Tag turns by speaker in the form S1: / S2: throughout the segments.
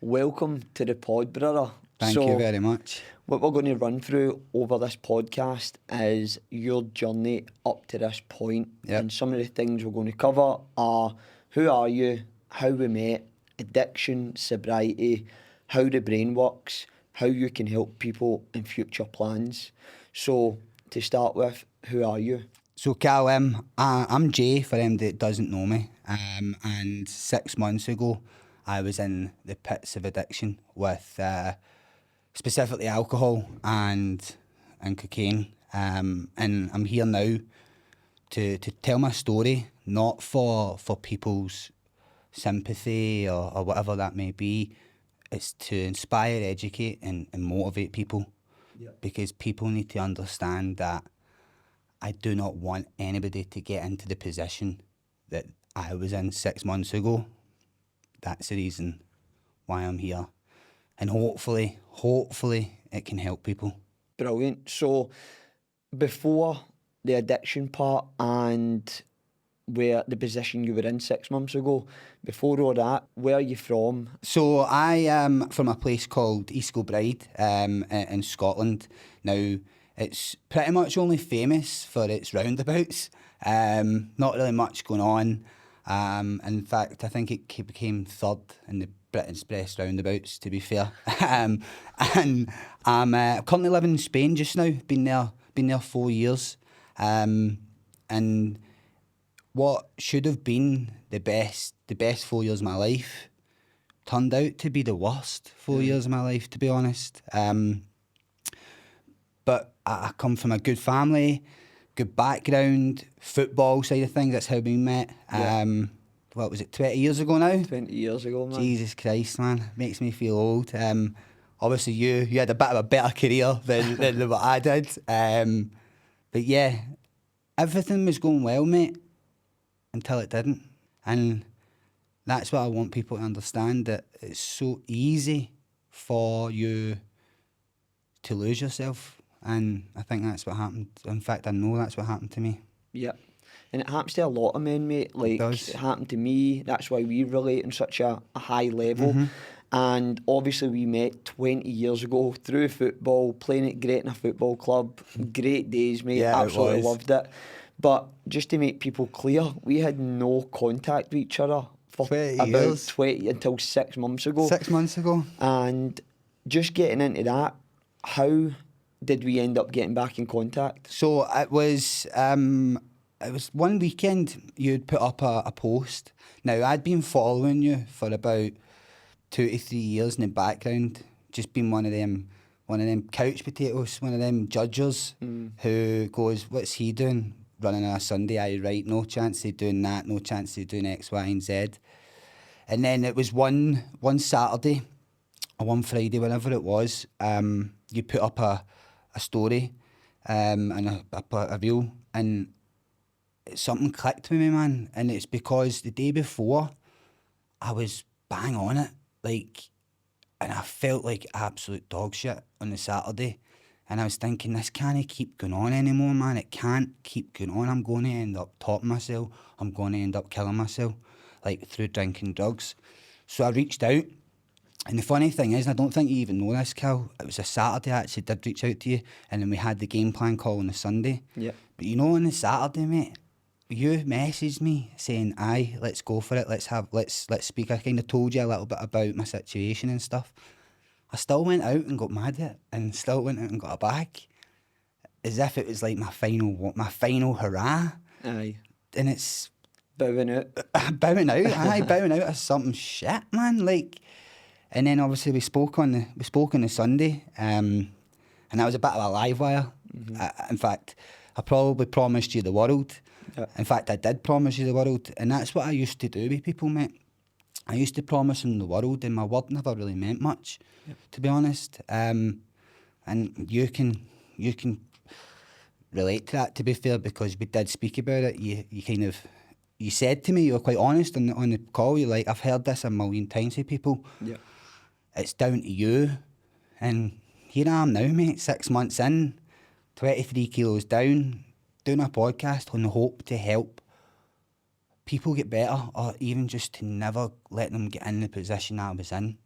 S1: welcome to the pod, brother.
S2: Thank you very much.
S1: What we're going to run through over this podcast is your journey up to this point.
S2: Yep.
S1: And some of the things we're going to cover are who are you, how we met, addiction, sobriety, how the brain works, how you can help people in future plans. So, to start with, who are you?
S2: So, Cal, I'm Jay, for them that doesn't know me. And 6 months ago, I was in the pits of addiction with specifically alcohol and cocaine. And I'm here now to tell my story, not for people's sympathy or whatever that may be. It's to inspire, educate and motivate people. Yep. Because people need to understand that I do not want anybody to get into the position that I was in 6 months ago. That's the reason why I'm here. And hopefully it can help people.
S1: Brilliant. So before the addiction part and where the position you were in 6 months ago, before all that, where are you from?
S2: So I am from a place called East Kilbride in Scotland. Now, it's pretty much only famous for its roundabouts. Not really much going on. In fact, I think it became third in the Britain's best roundabouts, to be fair. And I'm currently living in Spain just now. Been there 4 years. And what should have been the best 4 years of my life turned out to be the worst 4 years of my life, to be honest. But I come from a good family, good background, football side of things. That's how we met. Yeah. What was it, 20 years ago now?
S1: 20 years ago, man.
S2: Jesus Christ, man. Makes me feel old. Obviously, you had a bit of a better career than what I did. But yeah, everything was going well, mate, until it didn't. And that's what I want people to understand, that it's so easy for you to lose yourself. And I think that's what happened. In fact, I know that's what happened to me.
S1: Yeah. And it happens to a lot of men, mate. Like, it happened to me. That's why we relate on such a high level. Mm-hmm. And obviously we met 20 years ago through football, playing it great in a football club. Great days, mate. Yeah, absolutely loved it. But just to make people clear, we had no contact with each other for 20 until 6 months ago.
S2: 6 months ago.
S1: And just getting into that, how did we end up getting back in contact?
S2: So it was one weekend you'd put up a post. Now, I'd been following you for about 2 to 3 years in the background, just been one of them couch potatoes, one of them judges who goes, what's he doing running on a Sunday? Aye, right, no chance of doing that, no chance of doing X, Y and Z. And then it was one Saturday or one Friday, whenever it was, you put up a story and a reel, and something clicked with me, man. And it's because the day before I was bang on it, and I felt like absolute dog shit on the Saturday, and I was thinking, this can't keep going on anymore, man. It can't keep going on. I'm going to end up topping myself. I'm going to end up killing myself, through drinking drugs. So I reached out. And the funny thing is, and I don't think you even know this, Cal, it was a Saturday I actually did reach out to you, and then we had the game plan call on the Sunday.
S1: Yeah.
S2: But on the Saturday, mate, you messaged me saying, aye, let's go for it, let's speak. I kind of told you a little bit about my situation and stuff. I still went out and got mad at it, and still went out and got a bag, as if it was like my final hurrah.
S1: Aye.
S2: And it's...
S1: Bowing out.
S2: Bowing out of something shit, man, And then obviously we spoke on the Sunday, and that was a bit of a live wire. Mm-hmm. In fact, I probably promised you the world. Yeah. In fact, I did promise you the world, and that's what I used to do with people, mate. I used to promise them the world, and my word never really meant much, to be honest. And you can relate to that, to be fair, because we did speak about it. You said to me, you were quite honest on the call. You're like, I've heard this a million times with people. Yeah. It's down to you. And here I am now, mate, 6 months in, 23 kilos down, doing a podcast on the hope to help people get better, or even just to never let them get in the position I was in.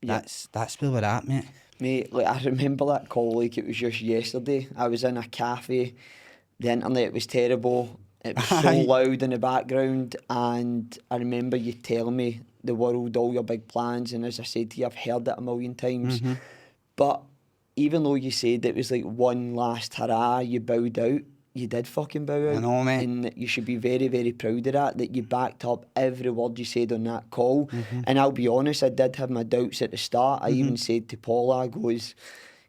S2: That's where we're at, mate.
S1: Mate, like, I remember that call like it was just yesterday. I was in a cafe, the internet was terrible, it was so loud in the background, and I remember you telling me the world, all your big plans, and as I said to you, I've heard it a million times. But even though you said it was like one last hurrah, you bowed out, you did fucking bow out.
S2: I know, mate.
S1: And you should be very, very proud of that you backed up every word you said on that call. And I'll be honest, I did have my doubts at the start. I even said to Paula, I goes,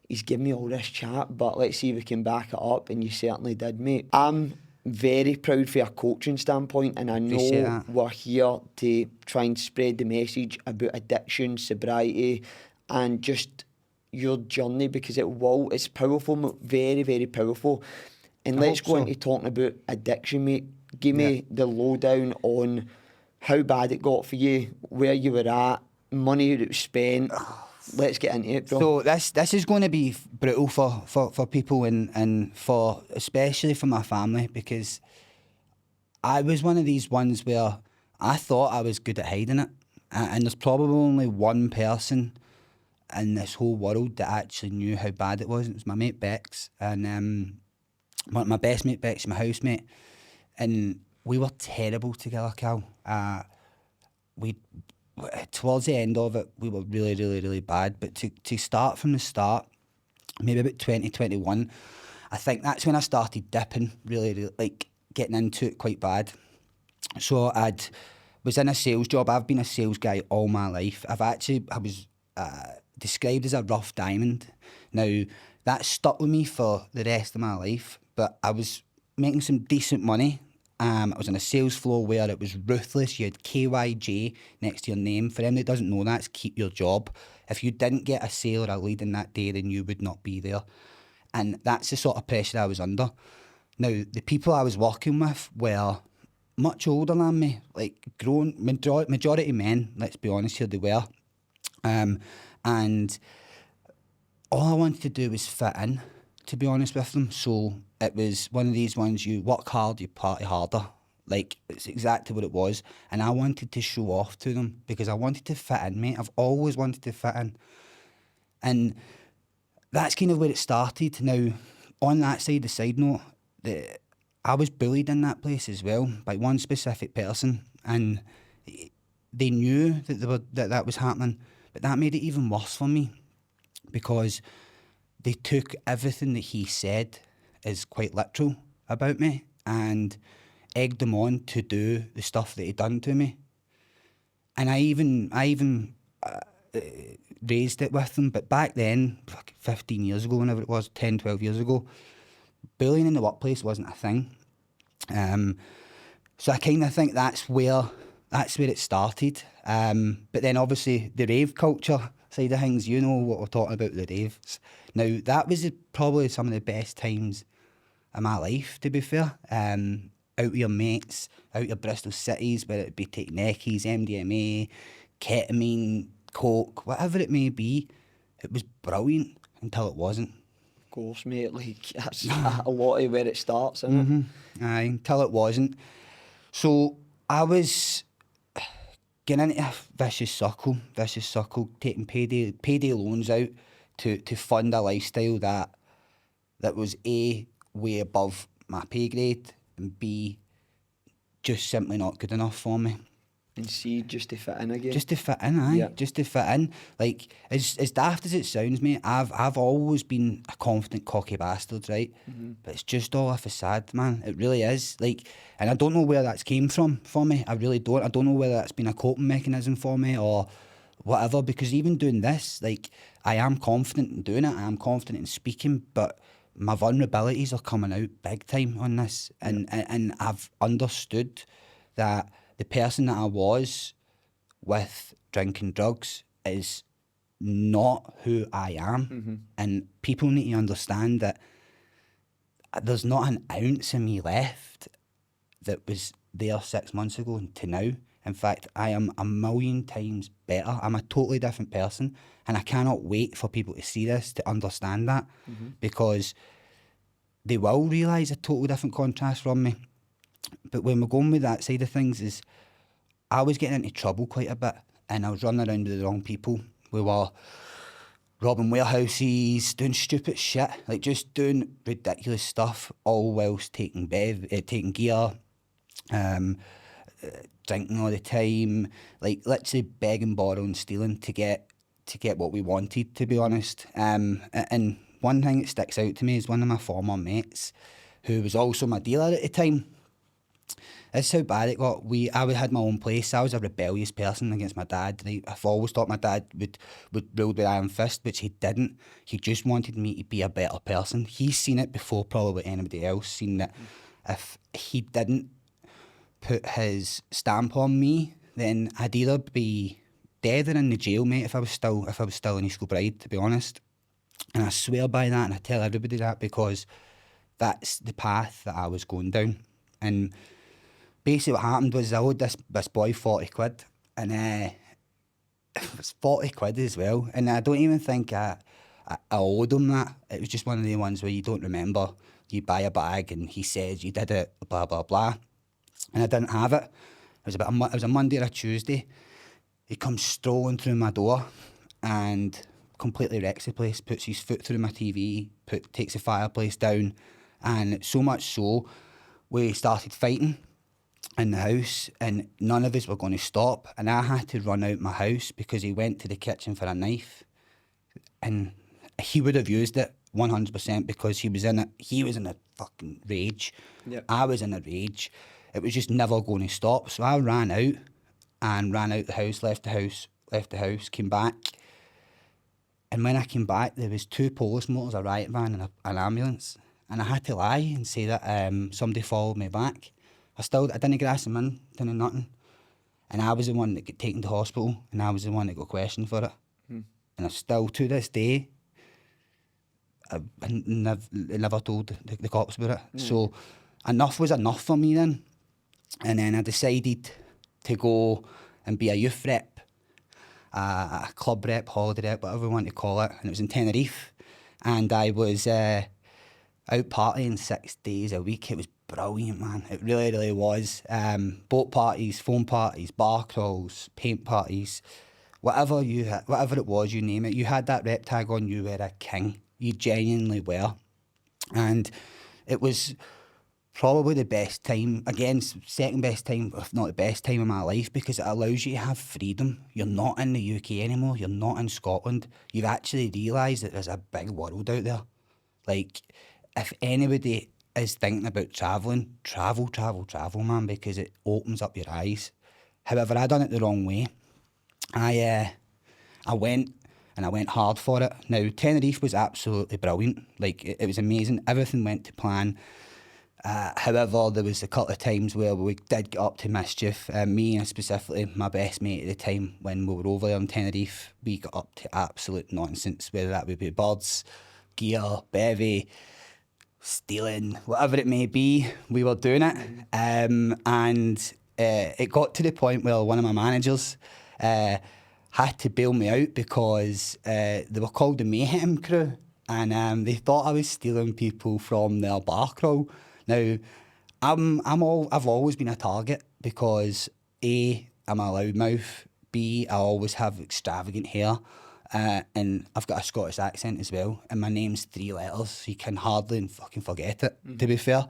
S1: he's giving me all this chat, but let's see if we can back it up. And you certainly did, mate. I'm very proud for your coaching standpoint, and I know we're here to try and spread the message about addiction, sobriety, and just your journey, because it's powerful, very, very powerful. And let's go into talking about addiction, mate. Give me the lowdown on how bad it got for you, where you were at, money that was spent. Let's get into it, bro.
S2: So this is going to be brutal for people and for especially for my family, because I was one of these ones where I thought I was good at hiding it, and there's probably only one person in this whole world that actually knew how bad it was. It was my mate Bex, and my best mate Bex, my housemate, and we were terrible together, Cal. We towards the end of it, we were really, really, really bad. But to start from the start, maybe about 2021, I think that's when I started dipping, really, really, like getting into it quite bad. So was in a sales job. I've been a sales guy all my life. I was described as a rough diamond. Now, that stuck with me for the rest of my life, but I was making some decent money. I was on a sales floor where it was ruthless. You had KYJ next to your name. For anyone that doesn't know, that's keep your job. If you didn't get a sale or a lead in that day, then you would not be there. And that's the sort of pressure I was under. Now, the people I was working with were much older than me, like grown, majority men, let's be honest here, they were. And all I wanted to do was fit in, to be honest with them. So it was one of these ones, you work hard, you party harder. Like, it's exactly what it was. And I wanted to show off to them because I wanted to fit in, mate. I've always wanted to fit in. And that's kind of where it started. Now, on that side, the side note, I was bullied in that place as well by one specific person. And they knew that was happening. But that made it even worse for me because they took everything that he said as quite literal about me and egged him on to do the stuff that he'd done to me. And I even raised it with them. But back then, 15 years ago, whenever it was, 10, 12 years ago, bullying in the workplace wasn't a thing. So I kind of think that's where it started. But then obviously the rave culture side of things, you know what we're talking about, the raves. Now, that was probably some of the best times of my life, to be fair. Out with your mates, out your Bristol cities, whether it be taking Eckies, MDMA, ketamine, coke, whatever it may be, it was brilliant until it wasn't.
S1: Of course, mate, like, that's a lot of where it starts, isn't it?
S2: Aye, until it wasn't. So I was getting into a vicious circle, taking payday loans out to fund a lifestyle that was A, way above my pay grade, and B, just simply not good enough for me.
S1: And C, just to fit in again.
S2: Just to fit in, aye. Yeah. Just to fit in. Like, as daft as it sounds, mate, I've always been a confident, cocky bastard, right? Mm-hmm. But it's just all a facade, man. It really is. Like, and I don't know where that's came from for me. I really don't. I don't know whether that's been a coping mechanism for me or whatever, because even doing this, like, I am confident in doing it. I am confident in speaking, but my vulnerabilities are coming out big time on this. And I've understood that the person that I was with drinking drugs is not who I am. Mm-hmm. And people need to understand that there's not an ounce of me left that was there 6 months ago to now. In fact, I am a million times better. I'm a totally different person. And I cannot wait for people to see this, to understand that, because they will realise a totally different contrast from me. But when we're going with that side of things is I was getting into trouble quite a bit and I was running around with the wrong people We were robbing warehouses, doing stupid shit, like just doing ridiculous stuff, all whilst taking gear, drinking all the time, like literally begging, borrowing, stealing to get what we wanted, to be honest. And one thing that sticks out to me is one of my former mates, who was also my dealer at the time. That's how bad it got. I had my own place. I was a rebellious person against my dad. I've always thought my dad would rule with iron fist, which he didn't. He just wanted me to be a better person. He's seen it before probably anybody else, seen that if he didn't put his stamp on me, then I'd either be dead or in the jail, mate, if I was still in East Kilbride, to be honest. And I swear by that, and I tell everybody that, because that's the path that I was going down. And basically what happened was I owed this boy 40 quid, and it was 40 quid as well, and I don't even think I owed him that. It was just one of the ones where you don't remember. You buy a bag and he says you did it, blah, blah, blah, and I didn't have it. It was a Monday or a Tuesday. He comes strolling through my door and completely wrecks the place, puts his foot through my TV, takes the fireplace down, and so much so, we started fighting in the house, and none of us were going to stop, and I had to run out my house because he went to the kitchen for a knife, and he would have used it 100% because he was in a fucking rage. Yep. I was in a rage. It was just never going to stop. So I ran out the house, left the house, came back, and when I came back there was 2 police motors, a riot van and an ambulance, and I had to lie and say that somebody followed me back. I didn't grass them in, didn't nothing. And I was the one that got taken to hospital, and I was the one that got questioned for it. And I still, to this day, I never told the cops about it. So enough was enough for me then. And then I decided to go and be a youth rep, a club rep, holiday rep, whatever you want to call it. And it was in Tenerife. And I was out partying 6 days a week. It was brilliant, man. It really, really was. Boat parties, phone parties, bar crawls, paint parties, whatever it was, you name it. You had that rep tag on, you were a king. You genuinely were. And it was probably the best time, again, second best time, if not the best time of my life, because it allows you to have freedom. You're not in the UK anymore. You're not in Scotland. You've actually realised that there's a big world out there. Like, if anybody is thinking about travelling, travel, man, because it opens up your eyes. However, I done it the wrong way. I went hard for it. Now, Tenerife was absolutely brilliant. Like, it was amazing. Everything went to plan. However, there was a couple of times where we did get up to mischief. Me and specifically my best mate at the time, when we were over there in Tenerife, we got up to absolute nonsense, whether that would be birds, gear, bevy, stealing, whatever it may be, we were doing it. And it got to the point where one of my managers had to bail me out because they were called the Mayhem Crew, and they thought I was stealing people from their bar crawl. Now, I've always been a target because A, I'm a loudmouth, B, I always have extravagant hair, and I've got a Scottish accent as well, and my name's 3 letters, so you can hardly fucking forget it, to be fair.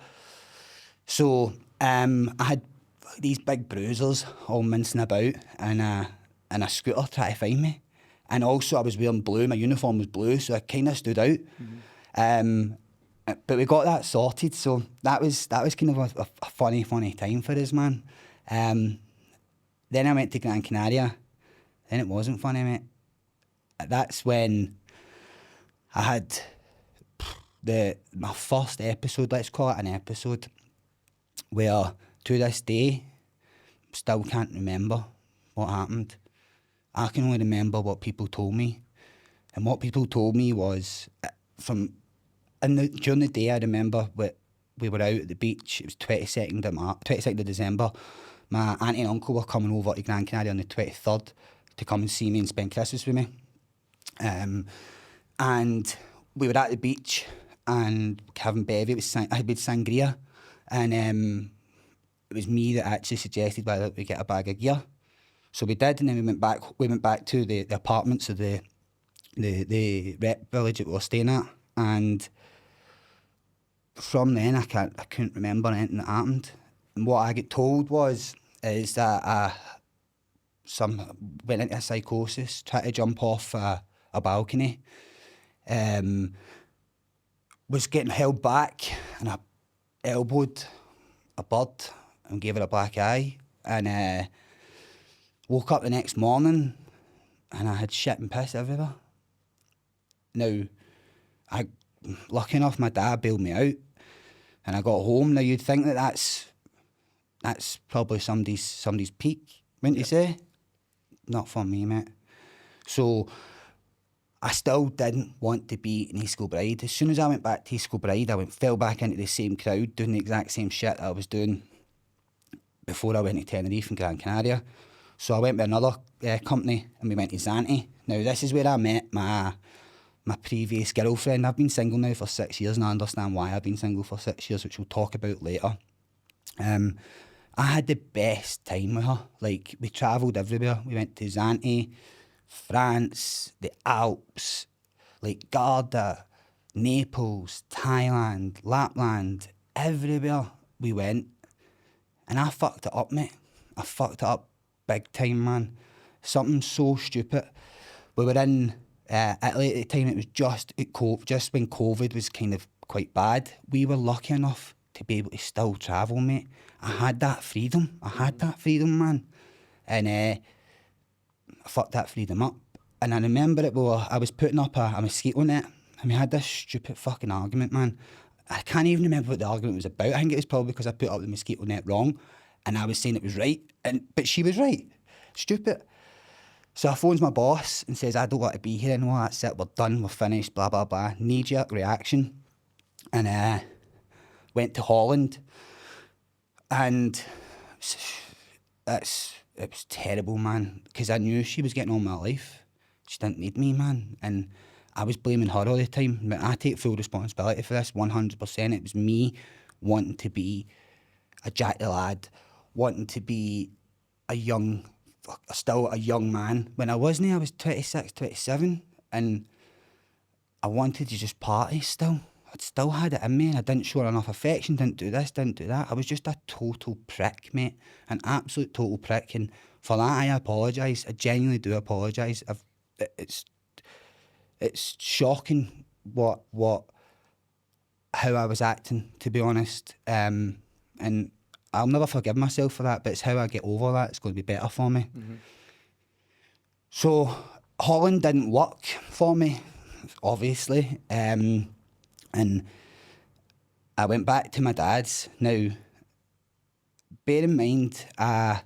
S2: So I had these big bruisers all mincing about, and a scooter trying to find me. And also I was wearing blue, my uniform was blue, so I kind of stood out. But we got that sorted, so that was kind of a funny time for us, man. Then I went to Gran Canaria, then it wasn't funny, mate. That's when I had my first episode, let's call it an episode, where to this day, still can't remember what happened. I can only remember what people told me. And what people told me was, during the day, I remember we were out at the beach. It was 22nd of December. My auntie and uncle were coming over to Gran Canaria on the 23rd to come and see me and spend Christmas with me. And we were at the beach and having bevy. I had sangria, and it was me that actually suggested whether we get a bag of gear. So we did, and then we went back to the apartments of the rep village that we were staying at, and from then I couldn't remember anything that happened. And what I get told is that I went into a psychosis, tried to jump off a balcony, was getting held back, and I elbowed a bird and gave her a black eye, and woke up the next morning and I had shit and piss everywhere. Now, lucky enough, my dad bailed me out and I got home. Now, you'd think that's probably somebody's peak, wouldn't you say? Not for me, mate. So I still didn't want to be in East Kilbride. As soon as I went back to East Kilbride, I fell back into the same crowd, doing the exact same shit that I was doing before I went to Tenerife and Gran Canaria. So I went with another company and we went to Zante. Now, this is where I met my previous girlfriend. I've been single now for 6 years and I understand why I've been single for 6 years, which we'll talk about later. I had the best time with her. Like, we travelled everywhere. We went to Zante, France, the Alps, like Garda, Naples, Thailand, Lapland, everywhere we went. And I fucked it up, mate. I fucked it up big time, man. Something so stupid. We were in Italy at the time. It was just when COVID was kind of quite bad. We were lucky enough to be able to still travel, mate. I had that freedom. Man. And I fucked that freedom up. And I remember I was putting up a mosquito net and we had this stupid fucking argument, man. I can't even remember what the argument was about. I think it was probably because I put up the mosquito net wrong and I was saying it was right, but she was right. Stupid. So I phones my boss and says, I don't want to be here anymore, that's it, we're done, we're finished, blah, blah, blah. Knee-jerk reaction. And went to Holland. And it was terrible, man, because I knew she was getting on my life. She didn't need me, man. And I was blaming her all the time. But I take full responsibility for this, 100%. It was me wanting to be a Jack the Lad, wanting to be still a young man. When I wasn't, I was 26, 27, and I wanted to just party still. I'd still had it in me, and I didn't show her enough affection, didn't do this, didn't do that. I was just a total prick, mate. An absolute total prick, and for that I apologise. I genuinely do apologise. It's shocking how I was acting, to be honest. And I'll never forgive myself for that, but it's how I get over that. It's going to be better for me. Mm-hmm. So Holland didn't work for me, obviously. And I went back to my dad's. Now, bear in mind, I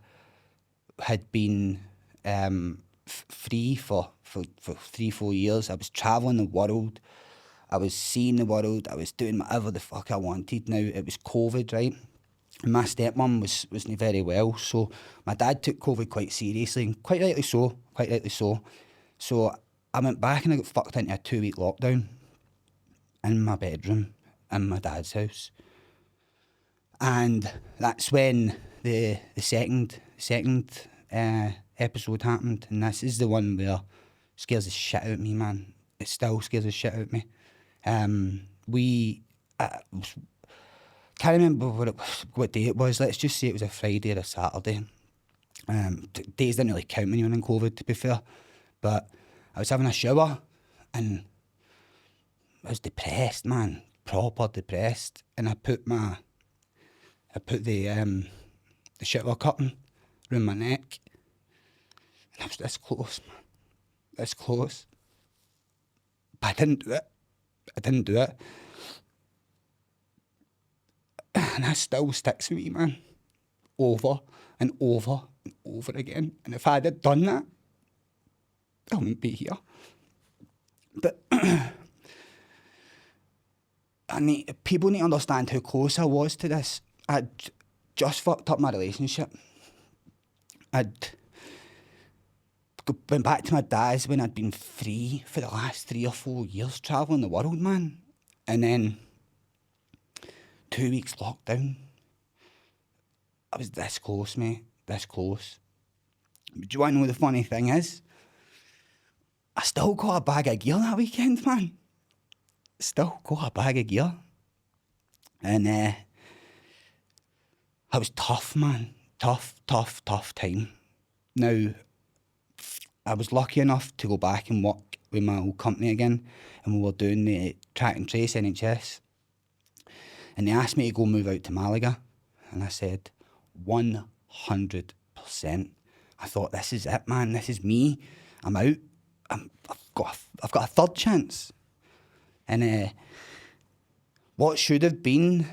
S2: had been free for 3-4 years. I was travelling the world. I was seeing the world. I was doing whatever the fuck I wanted. Now, it was COVID, right? And my stepmum wasn't very well, so my dad took COVID quite seriously, and quite rightly so. So I went back and I got fucked into a 2-week lockdown in my bedroom in my dad's house. And that's when the second episode happened, and this is the one where it scares the shit out of me, man. It still scares the shit out of me. Can't remember what day it was. Let's just say it was a Friday or a Saturday. Days didn't really count when you were in COVID, to be fair. But I was having a shower and I was depressed, man. Proper depressed. And I put the shower curtain around my neck. And I was this close, man. This close. But I didn't do it. And that still sticks with me, man. Over and over and over again. And if I had done that, I wouldn't be here. But people need to understand how close I was to this. I'd just fucked up my relationship. I'd went back to my dad's when I'd been free for the last 3 or 4 years, travelling the world, man. And then 2 weeks lockdown. I was this close, mate. This close. But do you want to know the funny thing is? I still got a bag of gear that weekend, man. Still got a bag of gear. And it was tough, man. Tough time. Now, I was lucky enough to go back and work with my old company again, and we were doing the track and trace NHS. And they asked me to go move out to Malaga, and I said, 100%. I thought, this is it, man. This is me. I'm out. I've got a third chance. And what should have been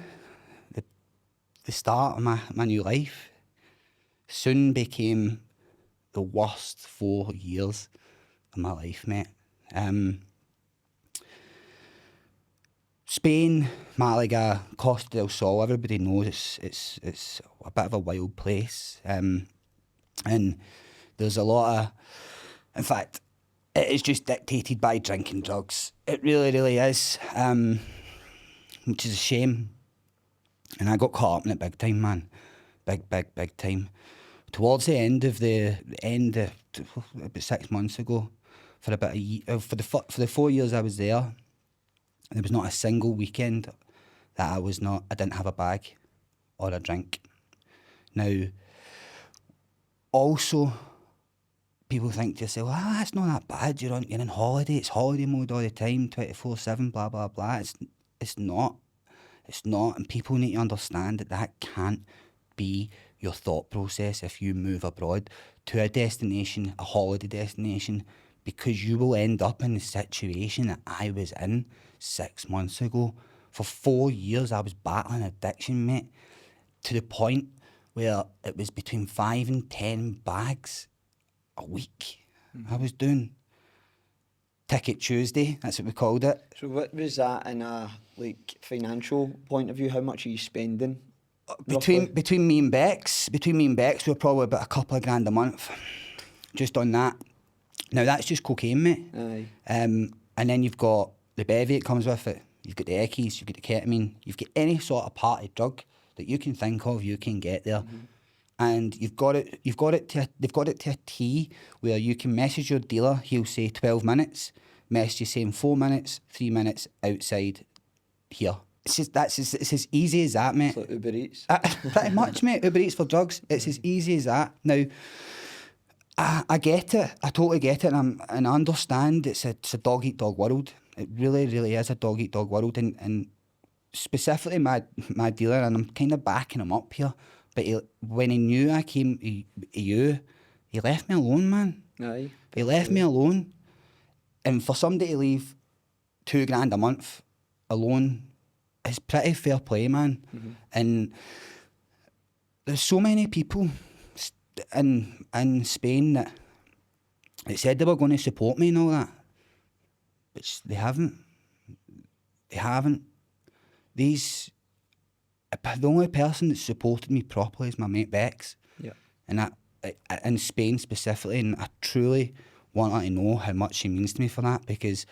S2: the start of my new life soon became the worst 4 years of my life, mate. Spain, Malaga, Costa del Sol, everybody knows it's a bit of a wild place. And there's a lot of, in fact, it is just dictated by drink and drugs. It really, really is, which is a shame. And I got caught up in it big time, man. Big time. Towards the end about 6 months ago, for about a year, for the 4 years I was there was not a single weekend that I didn't have a bag or a drink. Now, also, people think to themselves, that's not that bad, you're on holiday, it's holiday mode all the time, 24/7, blah, blah, blah. It's not, and people need to understand that can't be your thought process if you move abroad to a destination, a holiday destination, because you will end up in the situation that I was in 6 months ago. For 4 years, I was battling addiction, mate, to the point where it was between 5 and 10 bags a week. I was doing Ticket Tuesday, that's what we called it.
S1: So what was that in a financial point of view? How much are you spending?
S2: Between me and Bex, we were probably about a couple of grand a month, just on that. Now that's just cocaine, mate.
S1: Aye.
S2: And then you've got the bevy that comes with it. You've got the eckies, you've got the ketamine, you've got any sort of party drug that you can think of, you can get there. Mm-hmm. And they've got it to a T where you can message your dealer, he'll say 12 minutes, message you saying 4 minutes, 3 minutes outside here. It's as easy as that, mate.
S1: It's like Uber Eats.
S2: Pretty much, mate. Uber Eats for drugs. It's as easy as that. Now, I get it. I totally get it, and I understand it's a dog eat dog world. It really, really is a dog eat dog world, and specifically my dealer, and I'm kind of backing him up here. But when he knew I came to you, he left me alone, man.
S1: Aye.
S2: He left me alone, and for somebody to leave $2,000 a month alone is pretty fair play, man. Mm-hmm. And there's so many people in Spain that said they were going to support me and all that, but they haven't. The only person that supported me properly is my mate Bex.
S1: Yeah.
S2: And that in Spain specifically, and I truly want her to know how much she means to me for that, because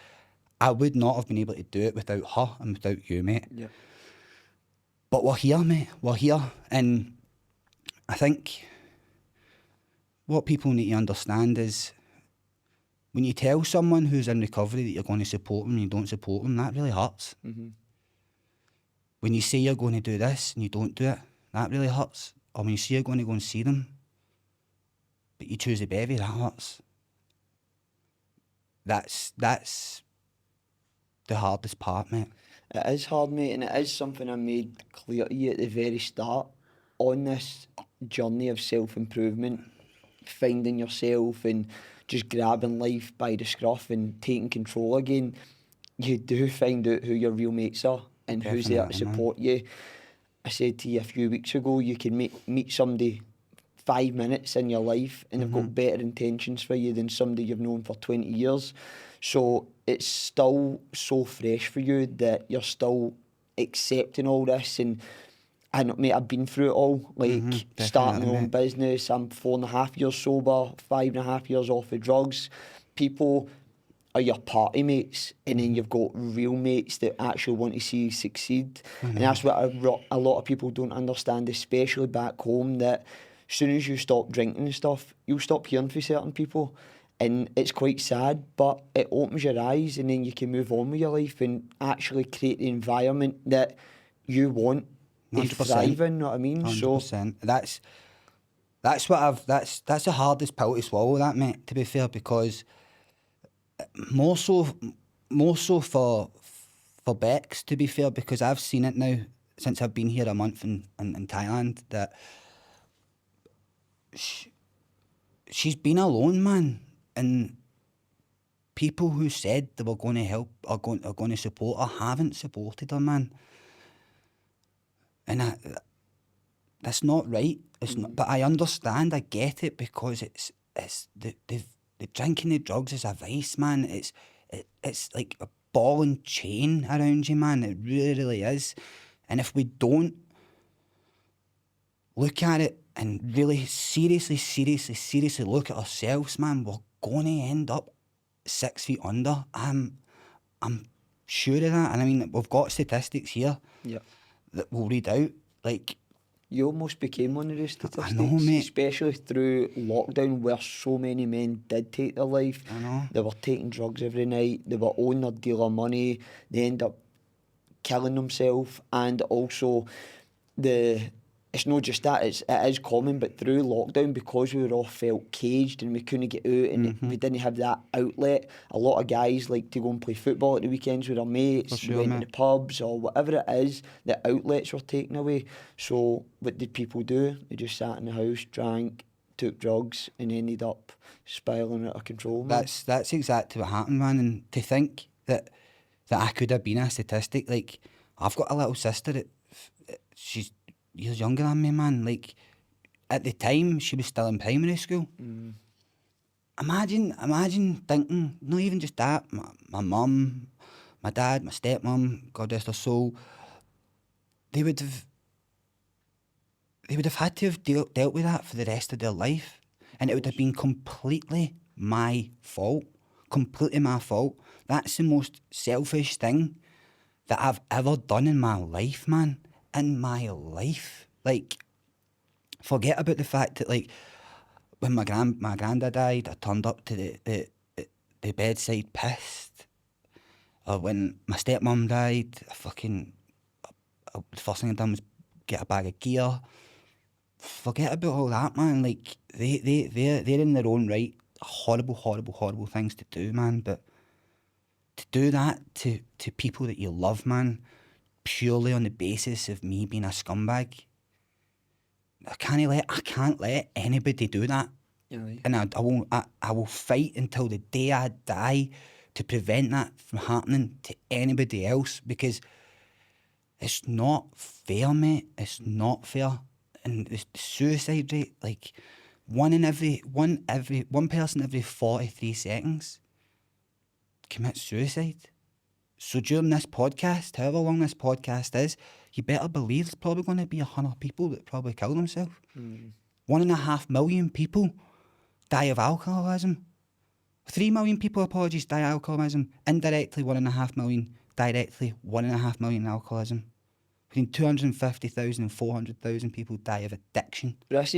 S2: I would not have been able to do it without her and without you, mate.
S1: Yeah.
S2: But we're here, mate. We're here. And I think what people need to understand is when you tell someone who's in recovery that you're going to support them and you don't support them, that really hurts.
S1: Mm-hmm.
S2: When you say you're going to do this and you don't do it, that really hurts. Or when you say you're going to go and see them, but you choose the bevy, that hurts. That's the hardest part, mate.
S1: It is hard, mate, and it is something I made clear to you at the very start. On this journey of self-improvement, finding yourself and just grabbing life by the scruff and taking control again, you do find out who your real mates are and
S2: Definitely,
S1: who's there to support you. I said to you a few weeks ago, you can meet somebody 5 minutes in your life and they've got better intentions for you than somebody you've known for 20 years. So it's still so fresh for you that you're still accepting all this. And mate, I've been through it all, starting my own business. I'm 4.5 years sober, 5.5 years off of drugs. People are your party mates, and then you've got real mates that actually want to see you succeed. And that's what a lot of people don't understand, especially back home, that as soon as you stop drinking and stuff, you'll stop hearing from certain people. And it's quite sad, but it opens your eyes, and then you can move on with your life and actually create the environment that you want to
S2: 100%.
S1: thrive in, you know what I mean?
S2: 100%. That's the hardest pill to swallow, that, mate, to be fair, because more so for Bex, to be fair, because I've seen it now since I've been here a month in Thailand, that she's been alone, man, and people who said they were going to help are going to support her haven't supported her, man. And that's not right. It's not, but I understand, I get it, because it's the drinking, the drugs is a vice, man. It's like a ball and chain around you, man. It really is. And if we don't look at it and really seriously look at ourselves, man, we're going to end up 6 feet under. I'm sure of that. And I mean, we've got statistics here that we'll read out. Like,
S1: you almost became one of the statistics.
S2: I know, mate.
S1: Especially through lockdown, where so many men did take their life.
S2: I know.
S1: They were taking drugs every night. They were owing their dealer money. They end up killing themselves. And also, it's not just that, it is common, but through lockdown, because we were all felt caged and we couldn't get out and we didn't have that outlet, a lot of guys like to go and play football at the weekends with their mates,
S2: sure,
S1: went
S2: mate.
S1: to the pubs or whatever it is, the outlets were taken away. So what did people do? They just sat in the house, drank, took drugs, and ended up spiraling out of control, man.
S2: That's exactly what happened, man. And to think that I could have been a statistic, like, I've got a little sister that she's years younger than me, man. Like, at the time, she was still in primary school. Imagine thinking, not even just that, my mum, my dad, my stepmum, God rest her soul, they would have had to have dealt with that for the rest of their life. And it would have been completely my fault. Completely my fault. That's the most selfish thing that I've ever done in my life, man. In my life. Like, forget about the fact that, like, when my granddad died, I turned up to the bedside pissed. Or when my stepmom died, the first thing I done was get a bag of gear. Forget about all that, man. Like, they're in their own right horrible things to do, man. But to do that to people that you love, man, purely on the basis of me being a scumbag, I can't let anybody do that. And I will fight until the day I die to prevent that from happening to anybody else, because it's not fair, mate. It's not fair. And the suicide rate, like, one person every 43 seconds commits suicide. So during this podcast, however long this podcast is, you better believe there's probably going to be 100 people that probably kill themselves. 1.5 million people die of alcoholism. 3 million people, die of alcoholism. Indirectly, 1.5 million. Directly, 1.5 million alcoholism. Between 250,000 and 400,000 people die of addiction.
S1: This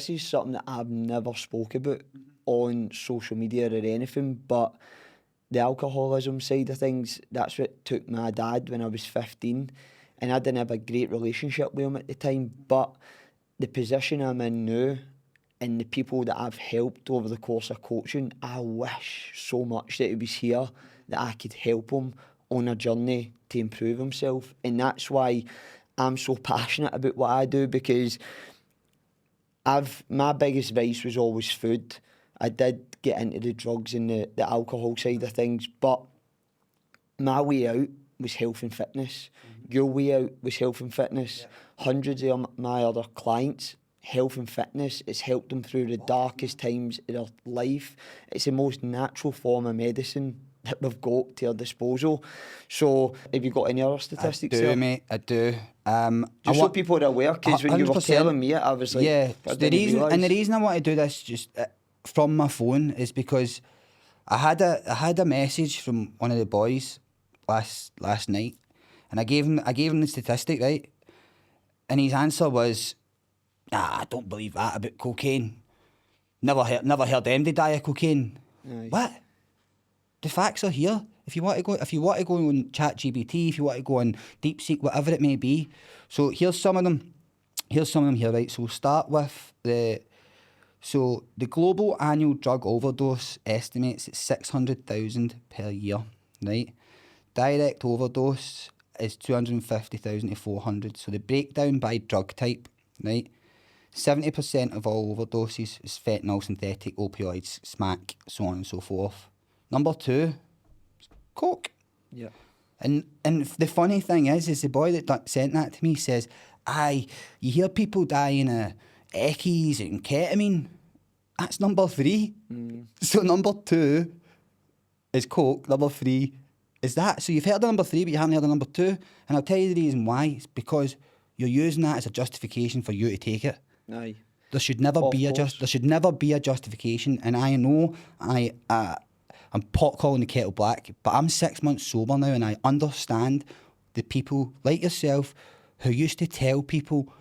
S1: is something that I've never spoke about on social media or anything, but the alcoholism side of things, that's what took my dad when I was 15, and I didn't have a great relationship with him at the time, but the position I'm in now and the people that I've helped over the course of coaching, I wish so much that he was here, that I could help him on a journey to improve himself. And that's why I'm so passionate about what I do, because my biggest vice was always food. I did get into the drugs and the alcohol side of things, but my way out was health and fitness. Your way out was health and fitness. Hundreds of my other clients, health and fitness, it's helped them through the darkest times of their life. It's the most natural form of medicine that we've got to our disposal. So, have you got any other statistics?
S2: I do,
S1: there?
S2: mate, I do.
S1: Just so people are aware, because when you were telling me it, I was like,
S2: yeah,
S1: the
S2: reason I want to do this just from my phone is because I had a message from one of the boys last night, and I gave him the statistic, right, and his answer was, Nah, I don't believe that about cocaine. Never heard them they die of cocaine.
S1: Aye.
S2: What? The facts are here. If you want to go on ChatGPT, if you want to go on DeepSeek, whatever it may be. So here's some of them. Here, right? So we'll start with the global annual drug overdose estimates at 600,000 per year, right? Direct overdose is 250,000 to 400. So the breakdown by drug type, right? 70% of all overdoses is fentanyl, synthetic opioids, smack, so on and so forth. Number 2, coke.
S1: Yeah.
S2: And the funny thing is the boy that sent that to me says, aye, you hear people dying of eckies and ketamine. That's number 3. So number 2 is coke. Number 3 is that. So you've heard of number 3, but you haven't heard of number 2. And I'll tell you the reason why. It's because you're using that as a justification for you to take it.
S1: Aye.
S2: There should never be a justification. And I know I'm pot calling the kettle black, but I'm 6 months sober now, and I understand the people like yourself who used to tell people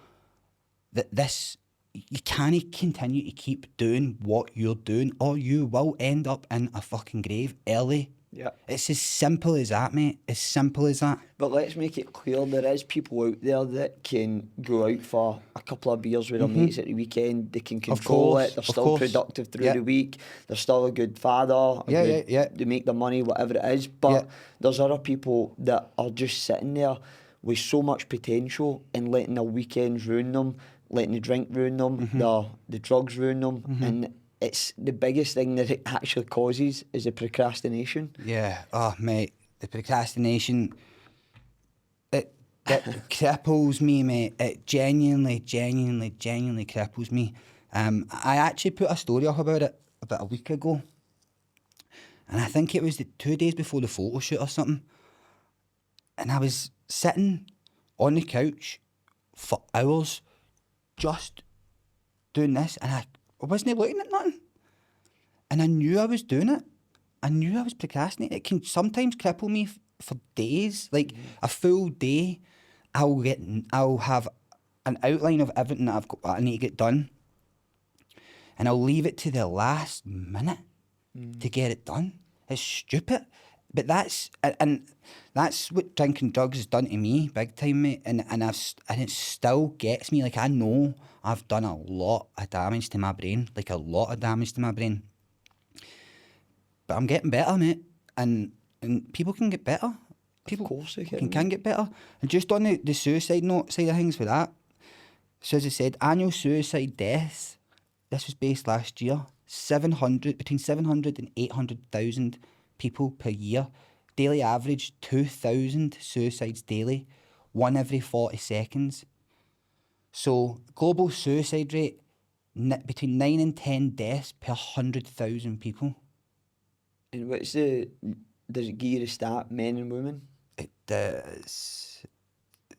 S2: that you can't continue to keep doing what you're doing, or you will end up in a fucking grave early.
S1: Yeah.
S2: It's as simple as that, mate. As simple as that.
S1: But let's make it clear, there is people out there that can go out for a couple of beers with their mates at the weekend. They can control it. They're still productive through the week. They're still a good father. They make their money, whatever it is. But there's other people that are just sitting there with so much potential and letting their weekends ruin them, letting the drink ruin them, the drugs ruin them. And it's the biggest thing that it actually causes is the procrastination.
S2: Yeah. Oh, mate. The procrastination, it cripples me, mate. It genuinely cripples me. I actually put a story up about it about a week ago. And I think it was 2 days before the photo shoot or something. And I was sitting on the couch for hours just doing this, and I wasn't looking at nothing. And I knew I was doing it. I knew I was procrastinating. It can sometimes cripple me for days, like a full day. I'll have an outline of everything that I need to get done, and I'll leave it to the last minute to get it done. It's stupid, but that's what drinking drugs has done to me, big time, mate. And it still gets me. Like, I know I've done a lot of damage to my brain, But I'm getting better, mate. And people can get better. People,
S1: of course they
S2: can get better. And just on the suicide note side of things for that, so as I said, annual suicide deaths, this was based last year, between 700 and 800,000 people per year. Daily average, 2,000 suicides daily, 1 every 40 seconds. So global suicide rate, between 9 and 10 deaths per 100,000 people.
S1: And does it give you the stat, men and women?
S2: It does.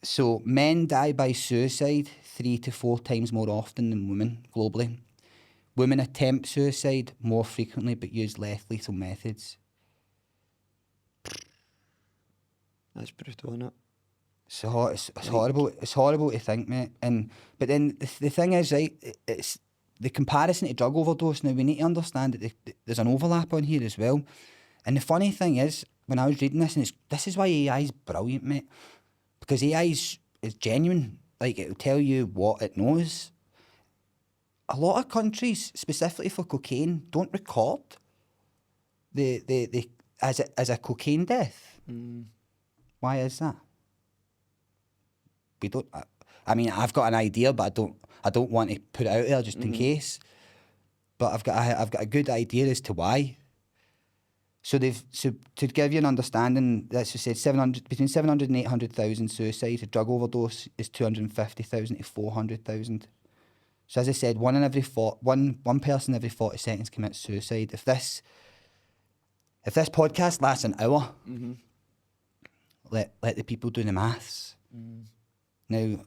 S2: So men die by suicide 3 to 4 times more often than women globally. Women attempt suicide more frequently but use less lethal methods.
S1: That's brutal, isn't it?
S2: It's horrible. It's horrible to think, mate. But then the thing is, right, it's the comparison to drug overdose. Now, we need to understand that there's an overlap on here as well. And the funny thing is, when I was reading this, and this is why AI is brilliant, mate, because AI is genuine. Like, it'll tell you what it knows. A lot of countries, specifically for cocaine, don't record the as a cocaine death. Why is that? We don't. I mean, I've got an idea, but I don't want to put it out there just in case. But I've got a good idea as to why. So to give you an understanding, let's just say between 700 and 800,000 suicides. A drug overdose is 250,000 to 400,000. So as I said, one person every 40 seconds commits suicide. If this podcast lasts an hour, let the people do the maths. Now,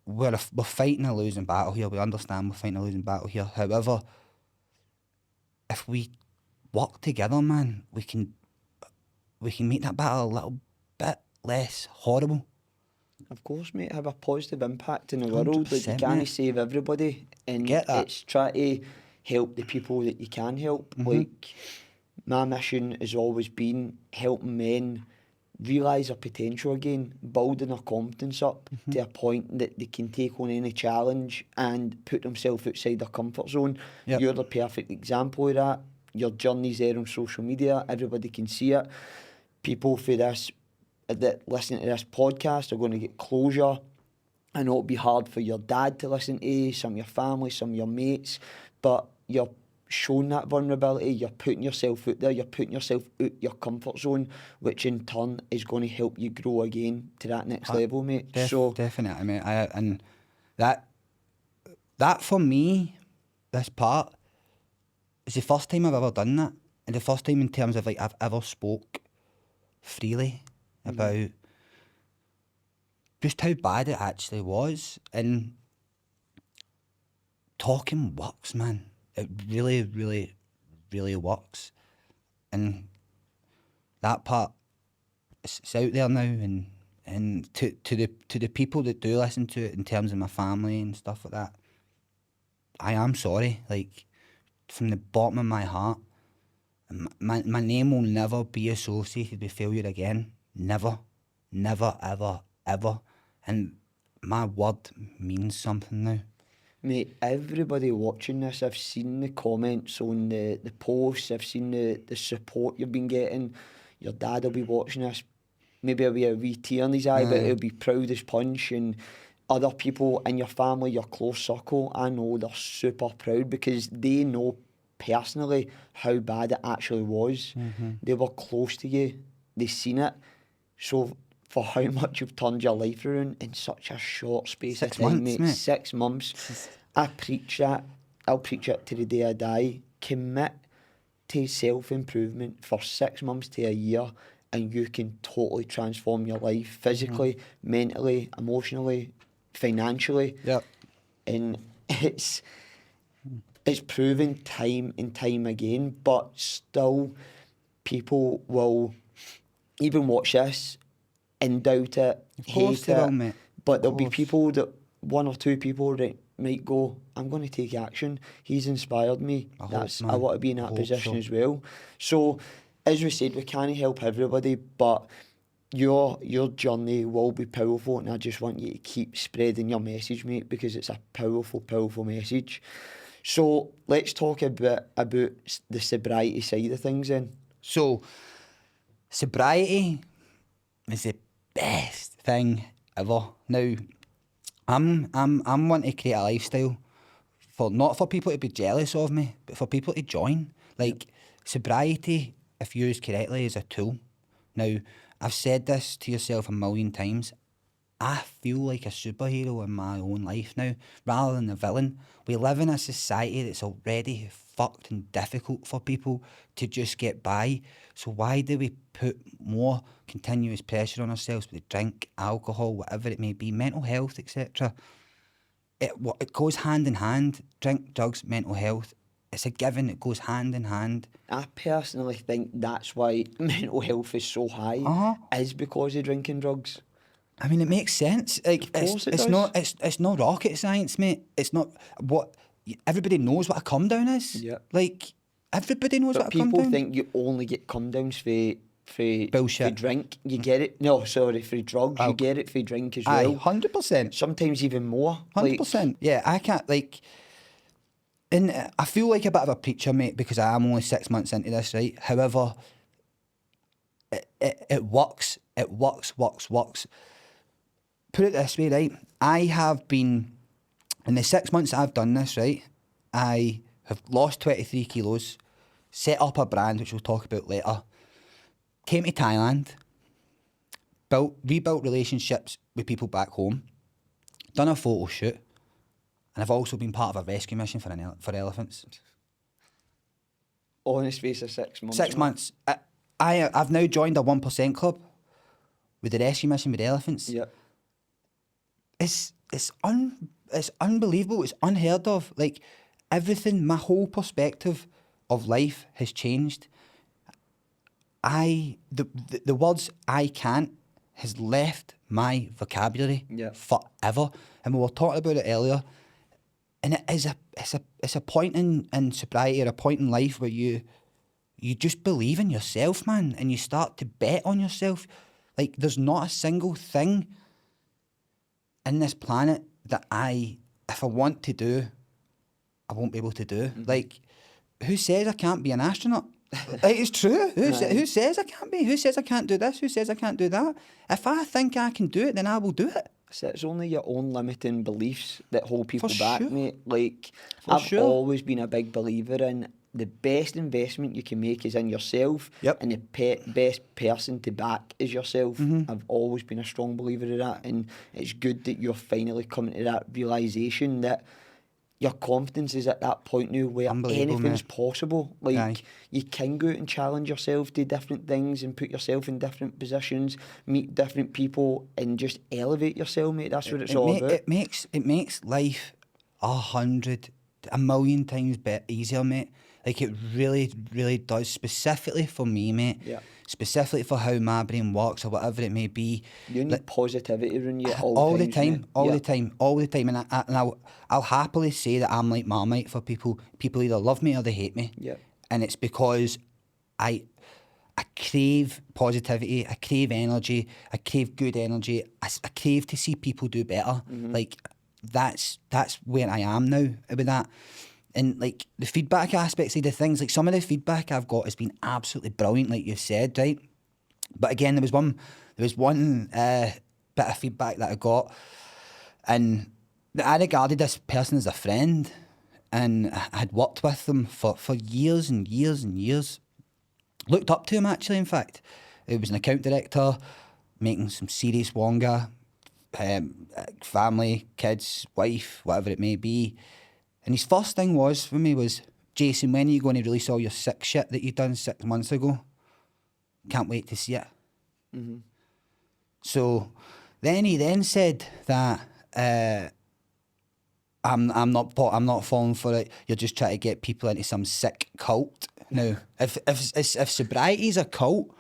S2: we're fighting a losing battle here. We understand we're fighting a losing battle here. However, if we work together, man, we can make that battle a little bit less horrible.
S1: Of course, mate. Have a positive impact in the world. Like, you
S2: 100%,
S1: can't
S2: mate.
S1: save everybody, and
S2: Get that.
S1: it's try to help the people that you can help. Like, my mission has always been helping men realise their potential again, building their confidence up to a point that they can take on any challenge and put themselves outside their comfort zone.
S2: Yep.
S1: You're the perfect example of that. Your journey's there on social media. Everybody can see it. People for this that listen to this podcast are going to get closure. I know it'll be hard for your dad to listen to, some of your family, some of your mates, but you're showing that vulnerability, you're putting yourself out there, you're putting yourself out your comfort zone, which in turn is going to help you grow again to that next level, mate.
S2: Definitely, mate. And that for me, this part, is the first time I've ever done that, and the first time in terms of like I've ever spoke freely about just how bad it actually was. And talking works, man. It really, really, really works. And that part, it's out there now, and to the people that do listen to it, in terms of my family and stuff like that, I am sorry. Like, from the bottom of my heart, my name will never be associated with failure again. Never, ever, ever. And my word means something now.
S1: Mate, everybody watching this, I've seen the comments on the posts, I've seen the support you've been getting. Your dad will be watching this, maybe it'll be a wee tear in his eye, but he'll be proud as punch. And other people in your family, your close circle, I know they're super proud because they know personally how bad it actually was. They were close to you, they seen it. So for how much you've turned your life around in such a short space of time, mate. 6 months. I preach that. I'll preach it to the day I die. Commit to self-improvement for 6 months to a year, and you can totally transform your life physically, mentally, emotionally, financially.
S2: Yep.
S1: And it's proven time and time again, but still people will even watch this and doubt it, hate it.
S2: Mate.
S1: But there'll be people that, one or two people that might go, I'm going to take action. He's inspired me. I want to be in that position as well. So, as we said, we can't help everybody, but your journey will be powerful, and I just want you to keep spreading your message, mate, because it's a powerful, powerful message. So let's talk a bit about the sobriety side of things then.
S2: So, sobriety is the best thing ever. Now, I'm wanting to create a lifestyle for, not for people to be jealous of me, but for people to join. Like, sobriety, if used correctly, is a tool. Now, I've said this to yourself a million times. I feel like a superhero in my own life now, rather than a villain. We live in a society that's already fucked and difficult for people to just get by. So why do we put more continuous pressure on ourselves with drink, alcohol, whatever it may be, mental health, etc.? It goes hand in hand. Drink, drugs, mental health. It's a given. It goes hand in hand.
S1: I personally think that's why mental health is so high, is because of drinking drugs.
S2: I mean, it makes sense. Like, it's not rocket science, mate. It's not what everybody knows what a come down is.
S1: Yeah.
S2: Like, everybody knows what a come down.
S1: People think you only get come downs for
S2: bullshit.
S1: For drink. You get it. No, sorry, for drugs. You get it for drink as well.
S2: 100%.
S1: Sometimes even more.
S2: 100%. Yeah, I can't like. And I feel like a bit of a preacher, mate, because I am only 6 months into this, right? However, it works. It works. Put it this way, right? I have been, in the 6 months I've done this, right? I have lost 23 kilos, set up a brand, which we'll talk about later, came to Thailand, rebuilt relationships with people back home, done a photo shoot, and I've also been part of a rescue mission for elephants.
S1: All in the space of 6 months.
S2: 6 months. I've now joined a 1% club with the rescue mission with elephants.
S1: Yeah.
S2: It's unbelievable. It's unheard of. Like, everything, my whole perspective of life has changed. The words I can't has left my vocabulary forever. And we were talking about it earlier. And it's a point in sobriety, or a point in life where you just believe in yourself, man, and you start to bet on yourself. Like, there's not a single thing in this planet that if I want to do, I won't be able to do. Like, who says I can't be an astronaut? Like, it's true. Who says I can't be? Who says I can't do this? Who says I can't do that? If I think I can do it, then I will do it.
S1: So it's only your own limiting beliefs that hold people back, mate. Like, I've always been a big believer in the best investment you can make is in yourself, and the best person to back is yourself. I've always been a strong believer of that, and it's good that you're finally coming to that realisation that your confidence is at that point now where anything's possible. Like, you can go out and challenge yourself, do different things and put yourself in different positions, meet different people and just elevate yourself, mate. That's what it's all about.
S2: It makes life 1,000,000 times easier, mate. Like, it really, really does, specifically for me, mate. Yeah. Specifically for how my brain works or whatever it may be.
S1: You need positivity around you
S2: all the time. All the time. And I'll happily say that I'm like Marmite for people. People either love me or they hate me.
S1: Yeah.
S2: And it's because I crave positivity. I crave energy. I crave good energy. I crave to see people do better. Like, that's where I am now with that. And, like, the feedback aspects of the things, like, some of the feedback I've got has been absolutely brilliant, like you said, right? But again, there was one bit of feedback that I got, and I regarded this person as a friend, and I had worked with them for years and years and years. Looked up to him, actually, in fact. He was an account director, making some serious wonga, family, kids, wife, whatever it may be. And his first thing for me was, Jason, when are you going to release all your sick shit that you done 6 months ago? Can't wait to see it. So then he said that I'm not falling for it. You're just trying to get people into some sick cult. Now, if sobriety's a cult,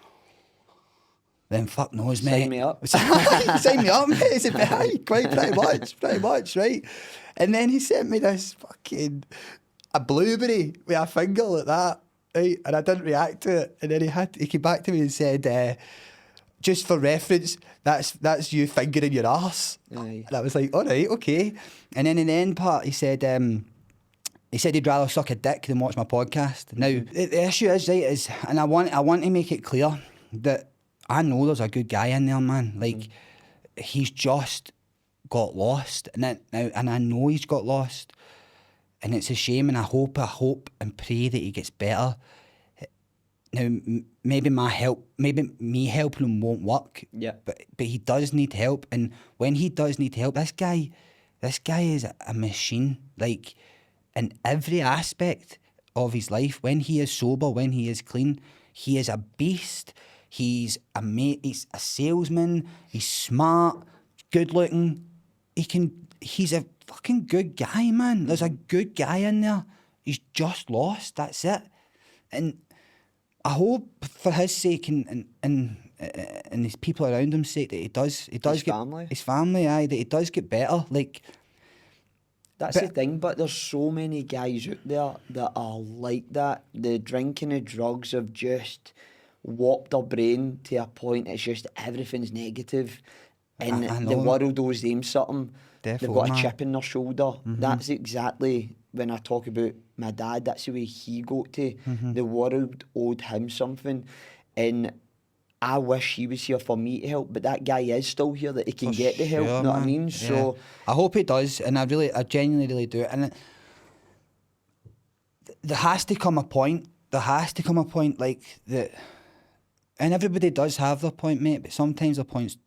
S2: then fuck knows, mate.
S1: Sign me up.
S2: Sign me up, mate. He said, pretty much, right? And then he sent me this a blueberry with a finger like that, right? And I didn't react to it. And then he came back to me and said, just for reference, that's you fingering your arse. And I was like, all right, okay. And then in the end part, he said he'd rather suck a dick than watch my podcast. Now, the issue is, and I want to make it clear that I know there's a good guy in there, man. Like, he's just got lost, and I know he's got lost, and it's a shame. And I hope and pray that he gets better. Now, maybe me helping him won't work. Yeah. But he does need help, and when he does need help, this guy is a machine. Like, in every aspect of his life, when he is sober, when he is clean, he is a beast. He's a mate. He's a salesman. He's smart, good looking. He's a fucking good guy, man. There's a good guy in there. He's just lost. That's it. And I hope for his sake and his people around him's sake that he does his family, that he does get better. Like,
S1: that's the thing, but there's so many guys out there that are like that. The drinking and drugs have just warped their brain to a point it's just everything's negative. And the world owes them something. Definitely, they've got a chip in their shoulder. That's exactly, when I talk about my dad, that's the way he got to. The world owed him something. And I wish he was here for me to help, but that guy is still here, that he can get the help, you know what I mean? Yeah. So
S2: I hope he does, and I genuinely really do. And there has to come a point, like, that, and everybody does have their point, mate, but sometimes their point's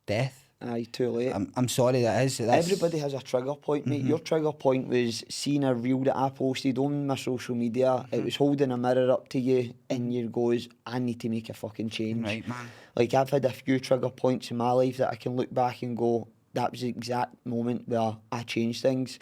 S2: death.
S1: Aye, too late.
S2: I'm sorry, that's
S1: everybody has a trigger point, mate. Your trigger point was seeing a reel that I posted on my social media. It was holding a mirror up to you, and you goes, I need to make a fucking change.
S2: Right, man.
S1: Like, I've had a few trigger points in my life that I can look back and go, that was the exact moment where I changed things.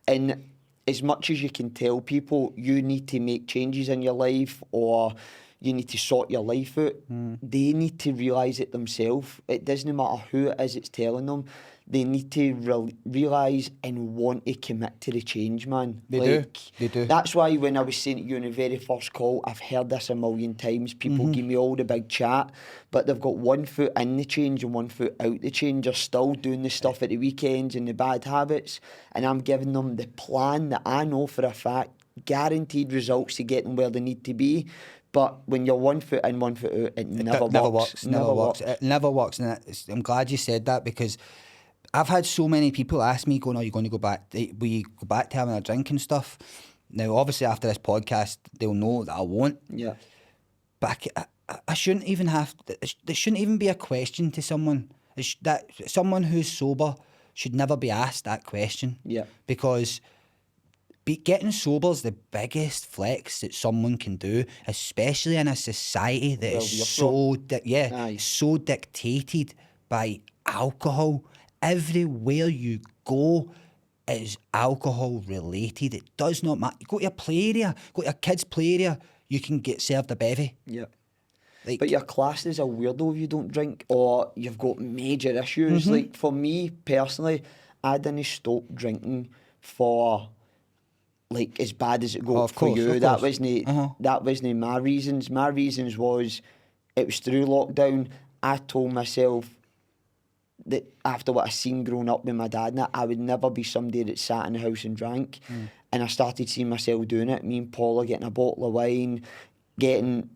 S1: And as much as you can tell people you need to make changes in your life, or you need to sort your life out. They need to realise it themselves. It doesn't matter who it is that's telling them. They need to realise and want to commit to the change, man.
S2: They do.
S1: That's why when I was saying to you in the very first call, I've heard this a million times. People give me all the big chat, but they've got one foot in the change and one foot out the change. They're still doing the stuff at the weekends and the bad habits, and I'm giving them the plan that I know for a fact, guaranteed results to get them where they need to be. But when you're one foot in, one foot out, it never works.
S2: Never works. It never works. And I'm glad you said that, because I've had so many people ask me, going, "Are you going to go back? Will you go back to having a drink and stuff?" Now, obviously, after this podcast, they'll know that I won't.
S1: Yeah.
S2: But I shouldn't even have. There shouldn't even be a question to someone. That someone who's sober should never be asked that question.
S1: Yeah.
S2: Because getting sober is the biggest flex that someone can do, especially in a society that is so dictated by alcohol. Everywhere you go is alcohol related. It does not matter. You go to your play area, go to your kids' play area, you can get served a bevy.
S1: Yeah. But you're classed as a weirdo if you don't drink, or you've got major issues. Like, for me personally, I didn't stop drinking for, like, as bad as it got for you. That wasn't my reasons. My reasons was, it was through lockdown. I told myself that after what I seen growing up with my dad, I would never be somebody that sat in the house and drank. And I started seeing myself doing it. Me and Paula getting a bottle of wine, getting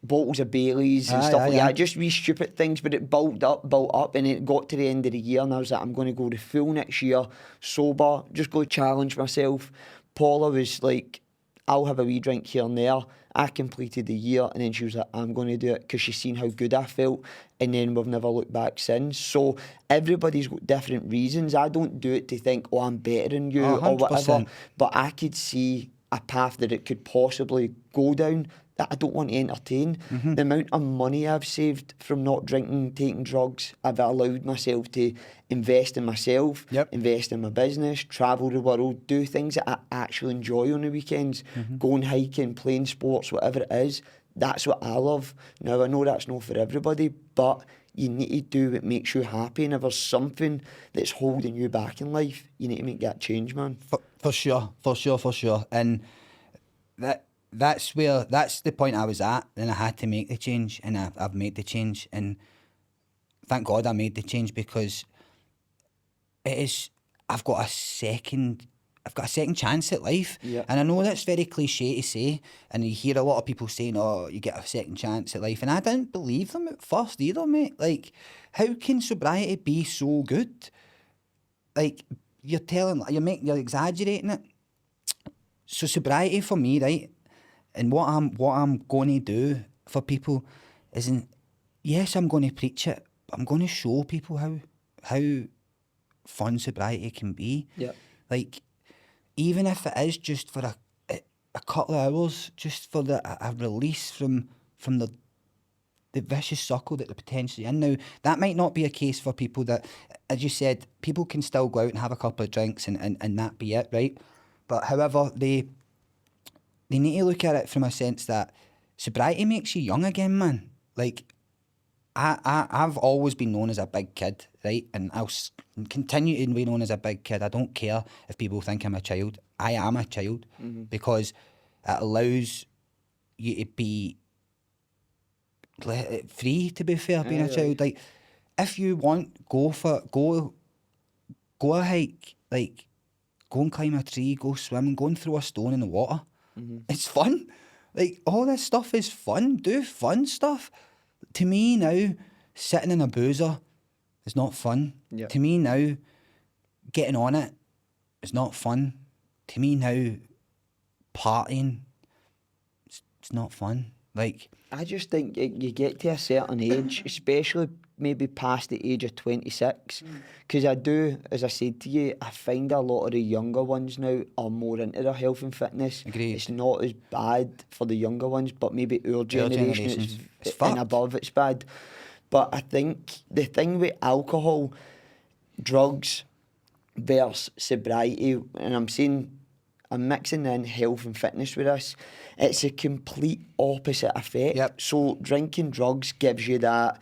S1: bottles of Baileys and stuff like that. Just wee stupid things, but it built up, and it got to the end of the year, and I was like, I'm going to go the full next year, sober, just go challenge myself. Paula was like, I'll have a wee drink here and there. I completed the year, and then she was like, I'm going to do it, because she's seen how good I felt, and then we've never looked back since. So everybody's got different reasons. I don't do it to think, oh, I'm better than you or whatever, but I could see a path that it could possibly go down that I don't want to entertain. The amount of money I've saved from not drinking, taking drugs, I've allowed myself to invest in myself, invest in my business, travel the world, do things that I actually enjoy on the weekends, going hiking, playing sports, whatever it is. That's what I love. Now, I know that's not for everybody, but you need to do what makes you happy, and if there's something that's holding you back in life, you need to make that change, man.
S2: For sure. And that's the point I was at, and I had to make the change, and I've made the change, and thank God I made the change, because I've got a second chance at life. And I know that's very cliche to say, and you hear a lot of people saying, oh, you get a second chance at life, and I didn't believe them at first either, mate. Like, how can sobriety be so good? Like, you're exaggerating it. So sobriety for me, right, and what I'm going to do for people isn't, yes, I'm going to preach it, but I'm going to show people how fun sobriety can be. Like, even if it is just for a couple of hours, just for a release from the vicious circle that they're potentially in. Now, that might not be a case for people that, as you said, people can still go out and have a couple of drinks and that be it, right? But however, they need to look at it from a sense that sobriety makes you young again, man. Like, I've always been known as a big kid, right? And I'll continue to be known as a big kid. I don't care if people think I'm a child. I am a child, because it allows you to be free, to be fair, being a child. Like, if you want, go a hike, like, go and climb a tree, go swimming, go and throw a stone in the water. It's fun. Like, all this stuff is fun. Do fun stuff. To me now, sitting in a boozer is not fun. To me now, getting on it is not fun. To me now, partying, it's not fun. Like,
S1: I just think you get to a certain age, especially maybe past the age of 26, because I do, as I said to you, I find a lot of the younger ones now are more into their health and fitness.
S2: Agreed.
S1: It's not as bad for the younger ones, but maybe our generation it's and above, it's bad. But I think the thing with alcohol, drugs versus sobriety, and I'm saying I'm mixing in health and fitness with this. It's a complete opposite effect.
S2: Yep.
S1: So drinking drugs gives you that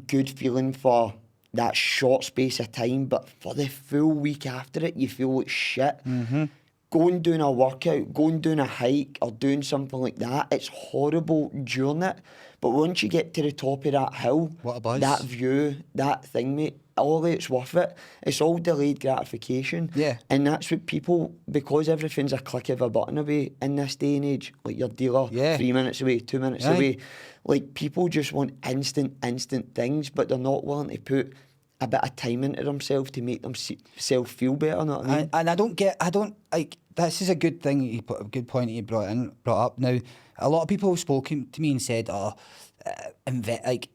S1: good feeling for that short space of time, but for the full week after it, you feel like shit.
S2: Mm-hmm.
S1: Going doing a workout, going doing a hike or doing something like that, it's horrible during it. But once you get to the top of that hill,
S2: What a buzz.
S1: that view, that thing, mate, all of it's worth it. It's all delayed gratification.
S2: Yeah.
S1: And that's what people, because everything's a click of a button away in this day and age, like your dealer,
S2: Yeah.
S1: 3 minutes away, 2 minutes
S2: Aye.
S1: away. Like, people just want instant things, but they're not willing to put a bit of time into themselves to make themselves feel better, know what I mean?
S2: And this is a good thing, you put a good point that you brought up. Now, a lot of people have spoken to me and said, it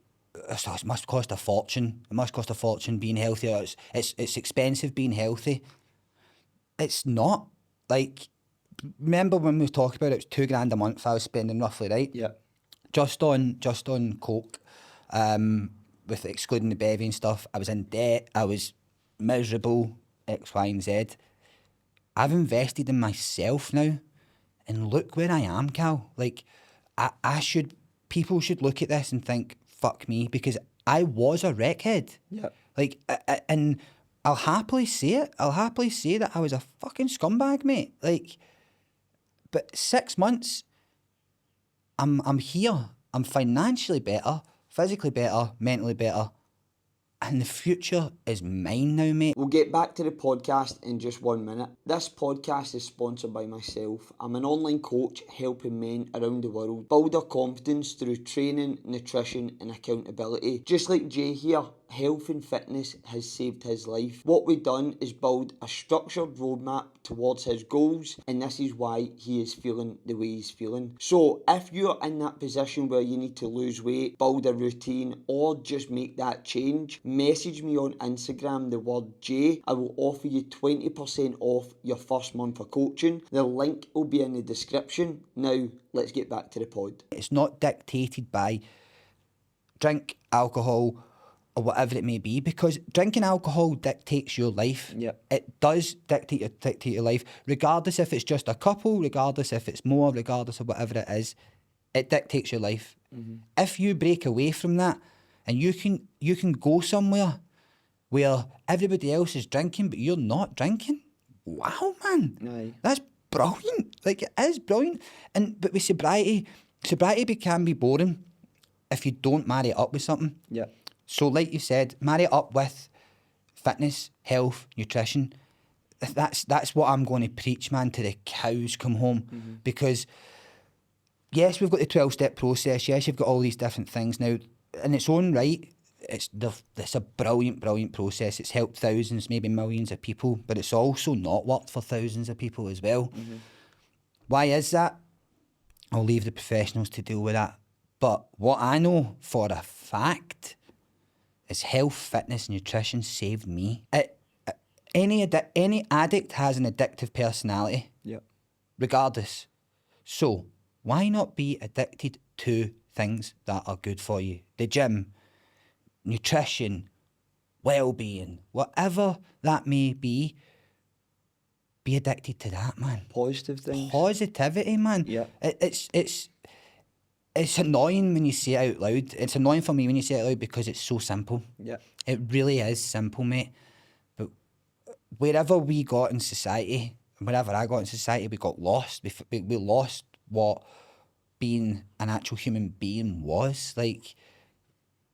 S2: must cost a fortune. It must cost a fortune being healthy. Or it's expensive being healthy. It's not. Like, remember when we talked about it was $2,000 a month I was spending roughly, right?
S1: Yeah.
S2: Just on coke, with excluding the bevy and stuff. I was in debt. I was miserable. X, Y, and Z. I've invested in myself now, and look where I am, Cal. Like, people should look at this and think, fuck me, because I was a wreckhead.
S1: Yeah.
S2: Like, and I'll happily say it. I'll happily say that I was a fucking scumbag, mate. Like, but 6 months, I'm here. I'm financially better, physically better, mentally better. And the future is mine now, mate.
S1: We'll get back to the podcast in just 1 minute. This podcast is sponsored by myself. I'm an online coach helping men around the world build their confidence through training, nutrition and accountability. Just like Jay here, health and fitness has saved his life. What we've done is build a structured roadmap towards his goals, and this is why he is feeling the way he's feeling. So if you're in that position where you need to lose weight, build a routine, or just make that change, message me on Instagram the word J. I will offer you 20% off your first month of coaching. The link will be in the description. Now let's get back to the pod.
S2: It's not dictated by drink, alcohol, or whatever it may be, because drinking alcohol dictates your life.
S1: Yep.
S2: It does dictate your life, regardless if it's just a couple, regardless if it's more, regardless of whatever it is. It dictates your life. Mm-hmm. If you break away from that, and you can go somewhere where everybody else is drinking, but you're not drinking. Wow, man.
S1: Aye.
S2: That's brilliant. Like, it is brilliant. But with sobriety can be boring if you don't marry it up with something.
S1: Yeah.
S2: So like you said, marry it up with fitness, health, nutrition. That's what I'm going to preach, man, to the cows come home. Mm-hmm. Because, yes, we've got the 12-step process. Yes, you've got all these different things. Now, in its own right, it's a brilliant process. It's helped thousands, maybe millions of people, but it's also not worked for thousands of people as well. Mm-hmm. Why is that? I'll leave the professionals to deal with that. But what I know for a fact is health, fitness, nutrition saved me. Any addict has an addictive personality.
S1: Yep.
S2: Regardless. So, why not be addicted to things that are good for you? The gym, nutrition, well-being, whatever that may be addicted to that, man.
S1: Positive things.
S2: Positivity, man.
S1: Yeah.
S2: It's annoying when you say it out loud. It's annoying for me when you say it out loud because it's so simple.
S1: Yeah.
S2: It really is simple, mate. But wherever we got in society, wherever I got in society, we got lost. We lost what being an actual human being was. Like,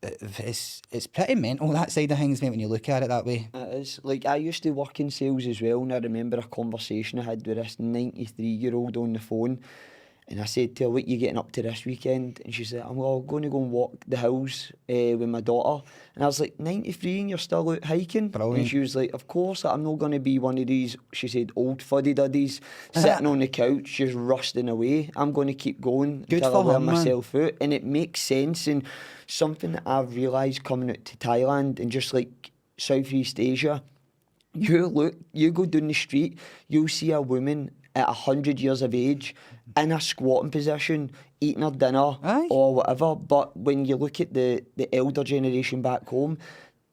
S2: it's pretty mental, that side of things, mate, when you look at it that way.
S1: It is. Like, I used to work in sales as well, and I remember a conversation I had with this 93-year-old on the phone, and I said to her, what are you getting up to this weekend? And she said, I'm going to go and walk the hills with my daughter. And I was like, 93 and you're still out hiking?
S2: Brilliant.
S1: And she was like, of course, I'm not going to be one of these, she said, old fuddy-duddies sitting on the couch just rusting away. I'm going to keep going until I wear myself out. And it makes sense. And something that I've realised coming out to Thailand and just like Southeast Asia, you go down the street, you'll see a woman at 100 years of age in a squatting position, eating her dinner.
S2: Aye.
S1: Or whatever. But when you look at the elder generation back home,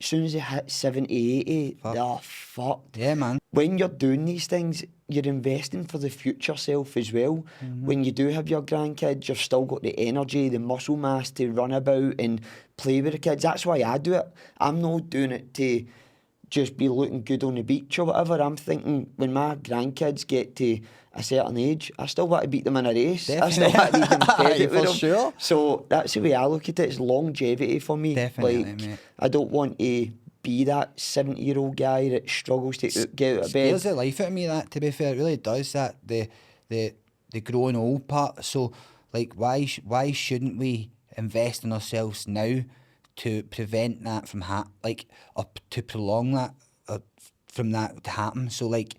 S1: as soon as they hit 70, 80, they're fucked.
S2: Yeah, man.
S1: When you're doing these things, you're investing for the future self as well. When you do have your grandkids, you've still got the energy, the muscle mass to run about and play with the kids. That's why I do it. I'm not doing it to just be looking good on the beach or whatever. I'm thinking when my grandkids get to a certain age, I still want to beat them in a race.
S2: Definitely.
S1: I still want to be competitive with
S2: For
S1: them.
S2: sure.
S1: So that's the way I look at it. It's longevity for me.
S2: Definitely,
S1: like,
S2: mate.
S1: I don't want to be that 70-year-old guy that struggles to get out of bed.
S2: Scares the life out of me, that, to be fair. It really does, that, the growing old part. So, like, why shouldn't we invest in ourselves now to prevent that from or to prolong that, from that to happen? So, like,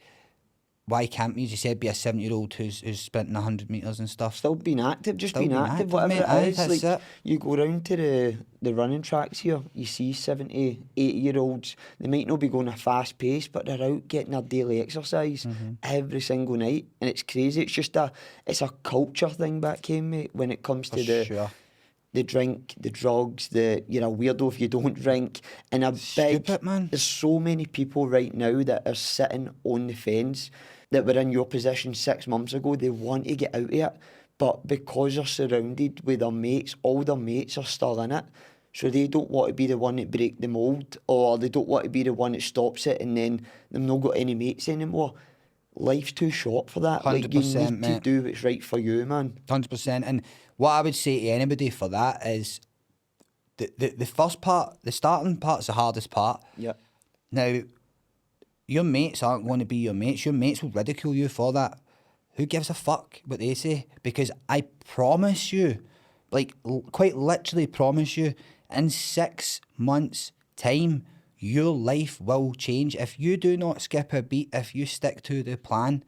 S2: why can't we, as you said, be a 70-year-old who's sprinting 100 metres and stuff?
S1: Still being active, just
S2: Still
S1: being
S2: being
S1: active,
S2: active,
S1: whatever
S2: mate.
S1: it
S2: Aye,
S1: is.
S2: that's
S1: Like,
S2: it.
S1: you go round to the running tracks here, you see 70, 80-year-olds, they might not be going a fast pace, but they're out getting their daily exercise every single night, and it's crazy. It's just it's a culture thing back here, mate, when it comes to the drink, the drugs, you're a weirdo if you don't drink, and
S2: Stupid, man.
S1: There's so many people right now that are sitting on the fence that were in your position 6 months ago. They want to get out of it, but because they're surrounded with their mates, all their mates are still in it, so they don't want to be the one that break the mould, or they don't want to be the one that stops it, and then they've not got any mates anymore. Life's too short for that. Like, you
S2: 100%,
S1: need to
S2: mate.
S1: do what's right for you, man.
S2: 100%. And what I would say to anybody for that is the first part, the starting part's the hardest part.
S1: Yeah.
S2: Now, your mates aren't going to be your mates. Your mates will ridicule you for that. Who gives a fuck what they say? Because I promise you, like, quite literally promise you, in 6 months' time, your life will change. If you do not skip a beat, if you stick to the plan,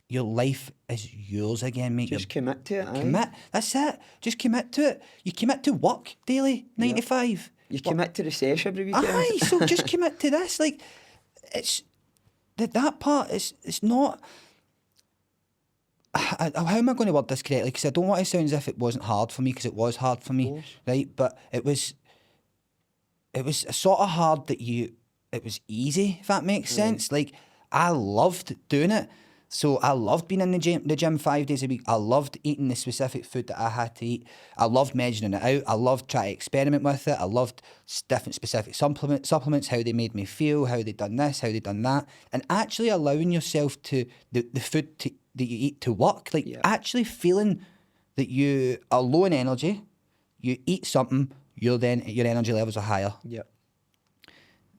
S2: your life is yours again, mate.
S1: Just commit to it, aye.
S2: Commit. That's it. Just commit to it. You commit to work daily, 9 to 5.
S1: You commit to the sesh every weekend.
S2: Aye, so just commit to this. Like, it's that part. It's not. How am I going to word this correctly? Because I don't want to sound as if it wasn't hard for me, because it was hard for me, right? But it was sort of hard that it was easy, if that makes sense. Like, I loved doing it. So I loved being in the gym 5 days a week. I loved eating the specific food that I had to eat. I loved measuring it out. I loved trying to experiment with it. I loved different specific supplements, how they made me feel, how they done this, how they done that. And actually allowing yourself to, the food that you eat to work. Like, actually feeling that you are low in energy, you eat something, your energy levels are higher.
S1: Yeah.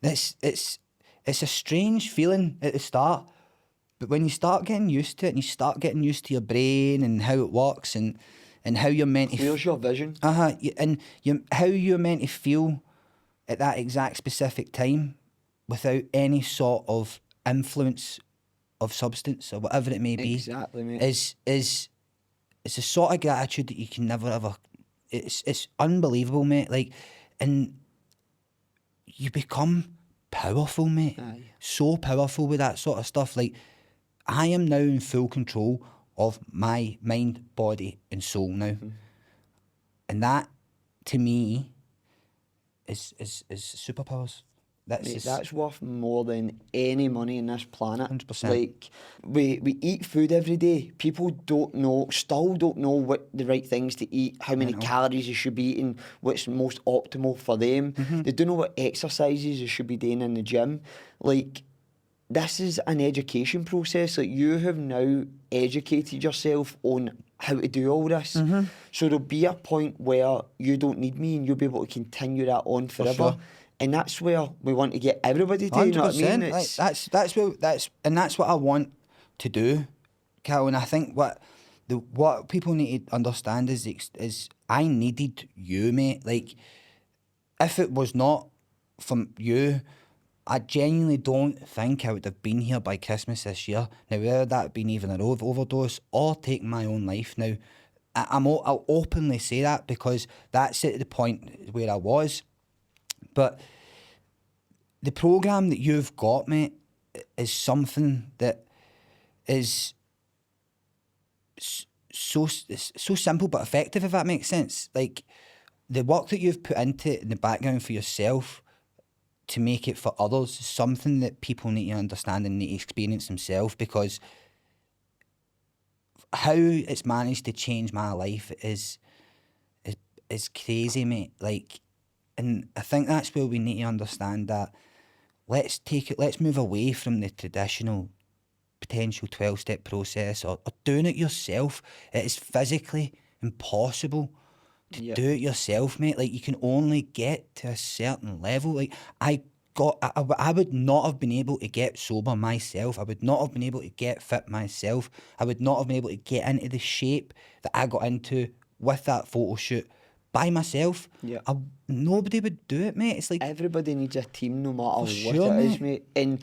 S2: It's a strange feeling at the start. But when you start getting used to it, and you start getting used to your brain and how it works, and how you're meant to...
S1: Clears your vision.
S2: And how you're meant to feel at that exact specific time without any sort of influence of substance or whatever it may be.
S1: Exactly, mate.
S2: Is a sort of gratitude that you can never ever... It's unbelievable, mate. Like, and you become powerful, mate.
S1: Aye.
S2: So powerful with that sort of stuff. Like, I am now in full control of my mind, body, and soul now. And that, to me, is superpowers.
S1: That's worth more than any money in this planet.
S2: 100%.
S1: Like, we eat food every day. People still don't know what the right things to eat, how many calories you should be eating, what's most optimal for them. They don't know what exercises you should be doing in the gym. Like, this is an education process. Like, you have now educated yourself on how to do all this. So there'll be a point where you don't need me, and you'll be able to continue that on forever.
S2: sure.
S1: And that's where we want to get everybody to. You know what I mean?
S2: Like, that's what I want to do, Cal. And I think what people need to understand is I needed you, mate. Like, if it was not from you, I genuinely don't think I would have been here by Christmas this year. Now, whether that had been even an overdose or taking my own life, now, I'll openly say that, because that's at the point where I was. But the programme that you've got, mate, is something that is so simple but effective, if that makes sense. Like, the work that you've put into it in the background for yourself to make it for others is something that people need to understand and need to experience themselves, because how it's managed to change my life is crazy, mate. And I think that's where we need to understand that let's move away from the traditional potential 12-step process or doing it yourself. It is physically impossible to do it yourself, mate. Like, you can only get to a certain level. Like, I would not have been able to get sober myself. I would not have been able to get fit myself. I would not have been able to get into the shape that I got into with that photo shoot by myself.
S1: Yeah.
S2: Nobody would do it, mate. It's like,
S1: everybody needs a team, no matter what
S2: sure,
S1: it is, mate. And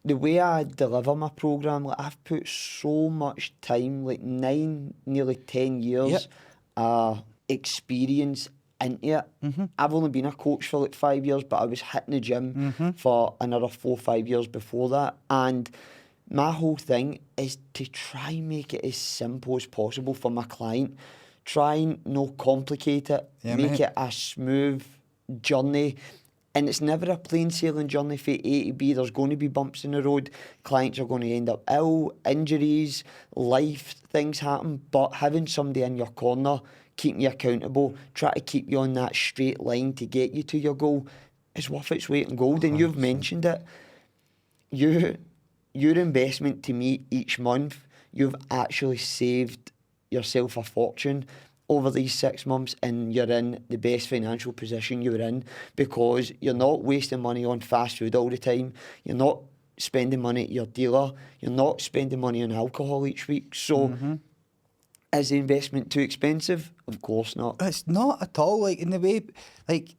S1: the way I deliver my programme, like, I've put so much time, like 9, nearly 10 years experience into it. I've only been a coach for like 5 years, but I was hitting the gym for another 4 or 5 years before that. And my whole thing is to try and make it as simple as possible for my client. Try and not complicate it. Make it a smooth journey. And it's never a plain sailing journey from A to B. There's going to be bumps in the road. Clients are going to end up ill, injuries, life, things happen. But having somebody in your corner, keeping you accountable, try to keep you on that straight line to get you to your goal is worth its weight in gold. 100%. And you've mentioned it. Your investment to me each month, you've actually saved yourself a fortune over these 6 months, and you're in the best financial position you're in because you're not wasting money on fast food all the time. You're not spending money at your dealer. You're not spending money on alcohol each week. So is the investment too expensive? Of course not.
S2: It's not at all. Like, in the way, like,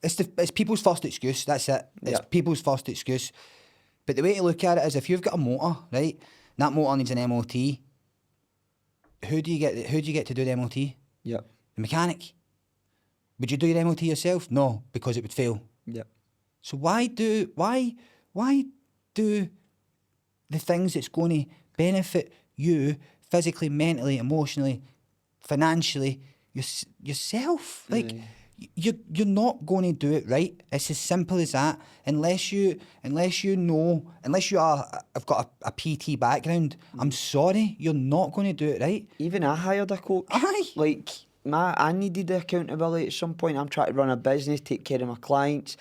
S2: it's people's first excuse. That's it. It's people's first excuse. But the way to look at it is, if you've got a motor, right, and that motor needs an MOT, who do you get to do the MOT?
S1: Yeah.
S2: The mechanic. Would you do your MOT yourself? No, because it would fail.
S1: Yeah.
S2: So why do the things that's going to benefit you physically, mentally, emotionally, financially, yourself? Like, you're not going to do it right. It's as simple as that. Unless you have got a PT background, I'm sorry, you're not going to do it right.
S1: Even I hired a coach.
S2: Aye.
S1: Like, I needed the accountability at some point. I'm trying to run a business, take care of my clients.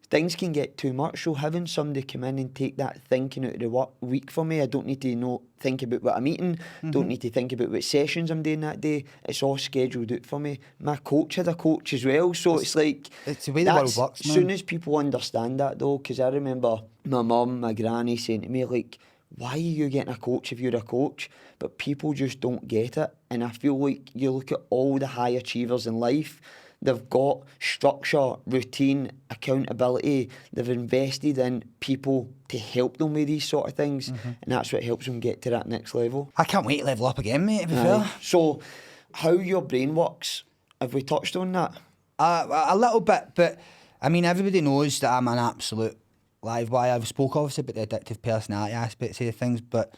S1: Things can get too much, so having somebody come in and take that thinking out of the week for me, I don't need to think about what I'm eating, don't need to think about what sessions I'm doing that day. It's all scheduled out for me. My coach had a coach as well, so it's like,
S2: it's the way the world works, man.
S1: As soon as people understand that, though, because I remember my mum, my granny saying to me, like, why are you getting a coach if you're a coach? But people just don't get it. And I feel like you look at all the high achievers in life, they've got structure, routine, accountability. They've invested in people to help them with these sort of things. And that's what helps them get to that next level.
S2: I can't wait to level up again, mate, to be fair.
S1: So, how your brain works, have we touched on that?
S2: A little bit, but I mean, everybody knows that I'm an absolute live wire. I've spoke obviously about the addictive personality aspects of things, but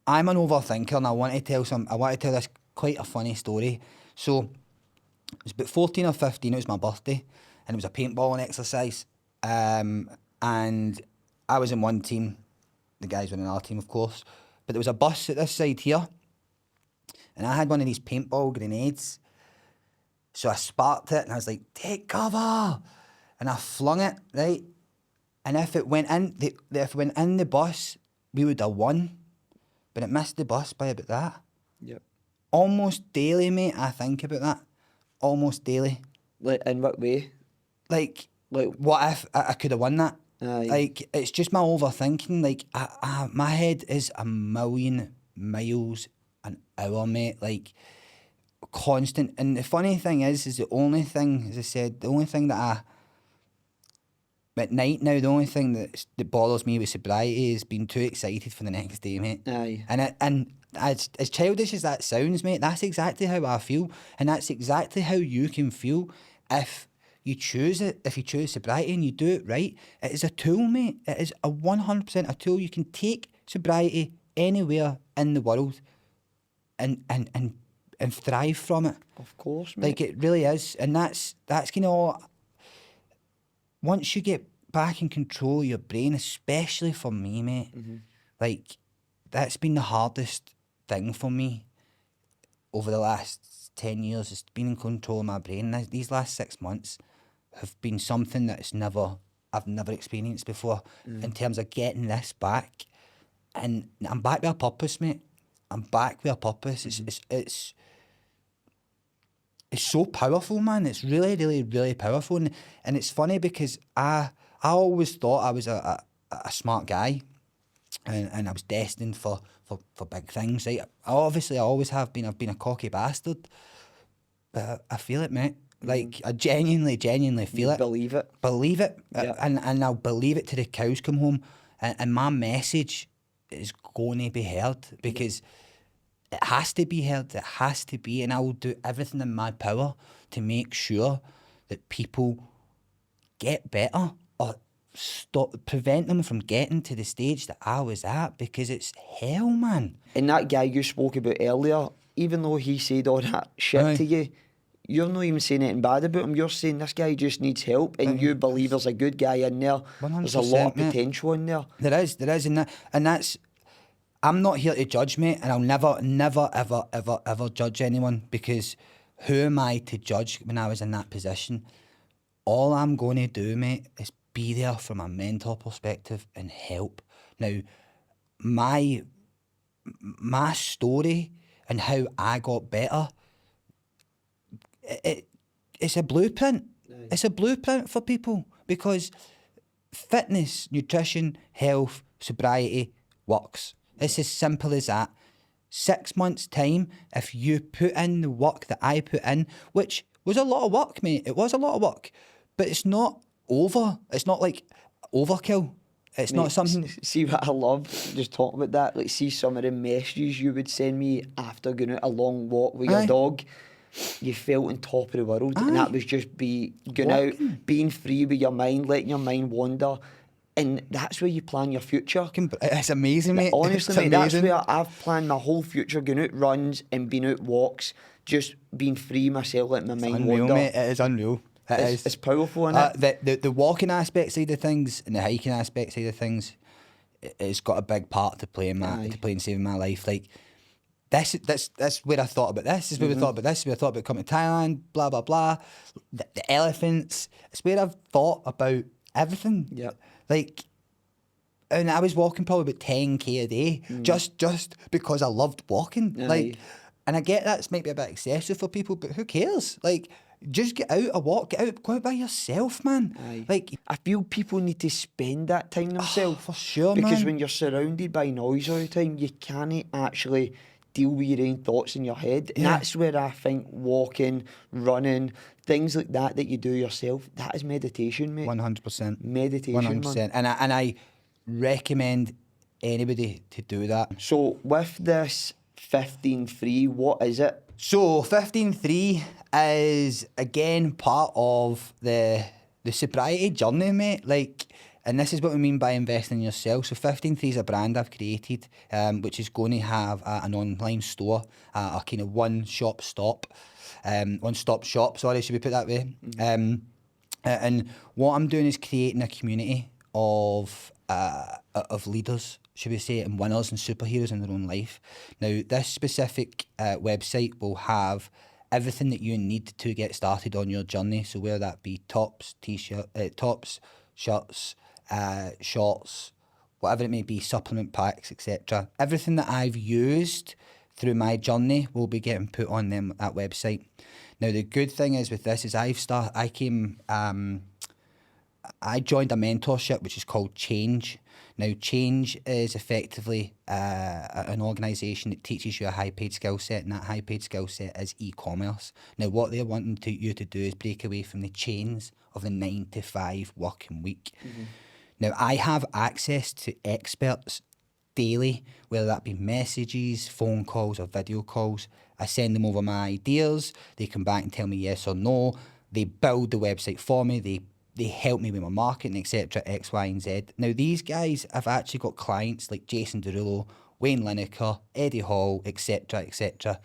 S2: I'm an overthinker, and I want to tell this quite a funny story. So it was about 14 or 15, it was my birthday, and it was a paintballing exercise. And I was in one team, the guys were in another team, of course. But there was a bus at this side here, and I had one of these paintball grenades. So I sparked it, and I was like, take cover! And I flung it, right? And if it went in the bus, we would have won. But it missed the bus by about that.
S1: Yep.
S2: Almost daily, mate, I think about that. Almost daily.
S1: Like, in what way?
S2: Like what if I could have won that?
S1: Like,
S2: it's just my overthinking. Like, my head is a million miles an hour, mate. Like, constant. And the funny thing is the only thing, as I said, the only thing that at night now, the only thing that bothers me with sobriety is being too excited for the next day, mate.
S1: Aye.
S2: And as childish as that sounds, mate, that's exactly how I feel, and that's exactly how you can feel if you choose it. If you choose sobriety and you do it right, it is a tool, mate. It is a 100% a tool. You can take sobriety anywhere in the world, and thrive from it.
S1: Of course, mate.
S2: Like, it really is, and that's kind of. Once you get back in control of your brain, especially for me, mate. Like, that's been the hardest thing for me over the last 10 years, is being in control of my brain. These last 6 months have been something that I've never experienced before, in terms of getting this back. And I'm back with a purpose, mate. I'm back with a purpose. It's so powerful, man. It's really, really, really powerful. And it's funny because I always thought I was a smart guy, and I was destined for big things. Right? I always have been. I've been a cocky bastard. But I feel it, mate. Like, I genuinely feel it.
S1: Believe it.
S2: Believe it. And I'll believe it till the cows come home. And my message is going to be heard, because it has to be heard. It has to be. And I will do everything in my power to make sure that people get better, or prevent them from getting to the stage that I was at, because it's hell, man.
S1: And that guy you spoke about earlier, even though he said all that shit to you, you're not even saying anything bad about him. You're saying this guy just needs help, and you believe there's a good guy in there. 100%, there's a lot of potential in there.
S2: There is, and that's. I'm not here to judge, mate, and I'll never, ever judge anyone, because who am I to judge when I was in that position? All I'm going to do, mate, is be there from a mentor perspective and help. Now, my story and how I got better, it's a blueprint. Nice. It's a blueprint for people, because fitness, nutrition, health, sobriety works. It's as simple as that. 6 months' time, if you put in the work that I put in, which was a lot of work, mate. It was a lot of work. But it's not over. It's not like overkill. It's not something...
S1: See what I love, just talking about that, like, see some of the messages you would send me after going out a long walk with your dog. You felt on top of the world. And that was just going out, being free with your mind, letting your mind wander. And that's where you plan your future.
S2: It's amazing, mate.
S1: Honestly, mate, that's where I've planned my whole future, going out runs and being out walks, just being free myself, letting my mind wander.
S2: Mate. It is unreal.
S1: It's powerful, isn't
S2: it? The walking aspect side of things and the hiking aspect side of things, it's got a big part to play in saving my life. Like, that's where I thought about this. This is where we thought about this. This is where I thought about coming to Thailand. Blah blah blah. The elephants. It's where I've thought about everything.
S1: Yeah.
S2: Like, and I was walking probably about 10k a day, just because I loved walking.
S1: Aye.
S2: Like, and I get that's maybe a bit excessive for people, but who cares? Like, just get out a walk, go out by yourself, man.
S1: Aye.
S2: Like,
S1: I feel people need to spend that time themselves.
S2: For sure,
S1: because
S2: man.
S1: When you're surrounded by noise all the time, you can't actually deal with your own thoughts in your head. And that's where I think walking, running, things like that you do yourself, that is meditation, mate.
S2: 100%.
S1: Meditation,
S2: 100%. Man. And I recommend anybody to do that.
S1: So with this 15-3, what is it?
S2: So 15-3 is, again, part of the sobriety journey, mate. Like, and this is what we mean by investing in yourself. So 15-3 is a brand I've created, which is going to have an online store, a kind of one-stop shop, sorry, should we put that way? And what I'm doing is creating a community of leaders, should we say, and winners and superheroes in their own life. Now, this specific website will have everything that you need to get started on your journey. So whether that be tops, shirts, shorts, whatever it may be, supplement packs, etc. Everything that I've used through my journey will be getting put on that website. Now, the good thing is with this is I joined a mentorship which is called Change. Now, Change is effectively an organisation that teaches you a high-paid skill set, and that high-paid skill set is e-commerce. Now, what they're wanting you to do is break away from the chains of the 9-to-5 working week. Now, I have access to experts daily, whether that be messages, phone calls or video calls. I send them over my ideas. They come back and tell me yes or no. They build the website for me. They help me with my marketing, etc., X, Y, and Z. Now, these guys have actually got clients like Jason Derulo, Wayne Lineker, Eddie Hall, etc., etc.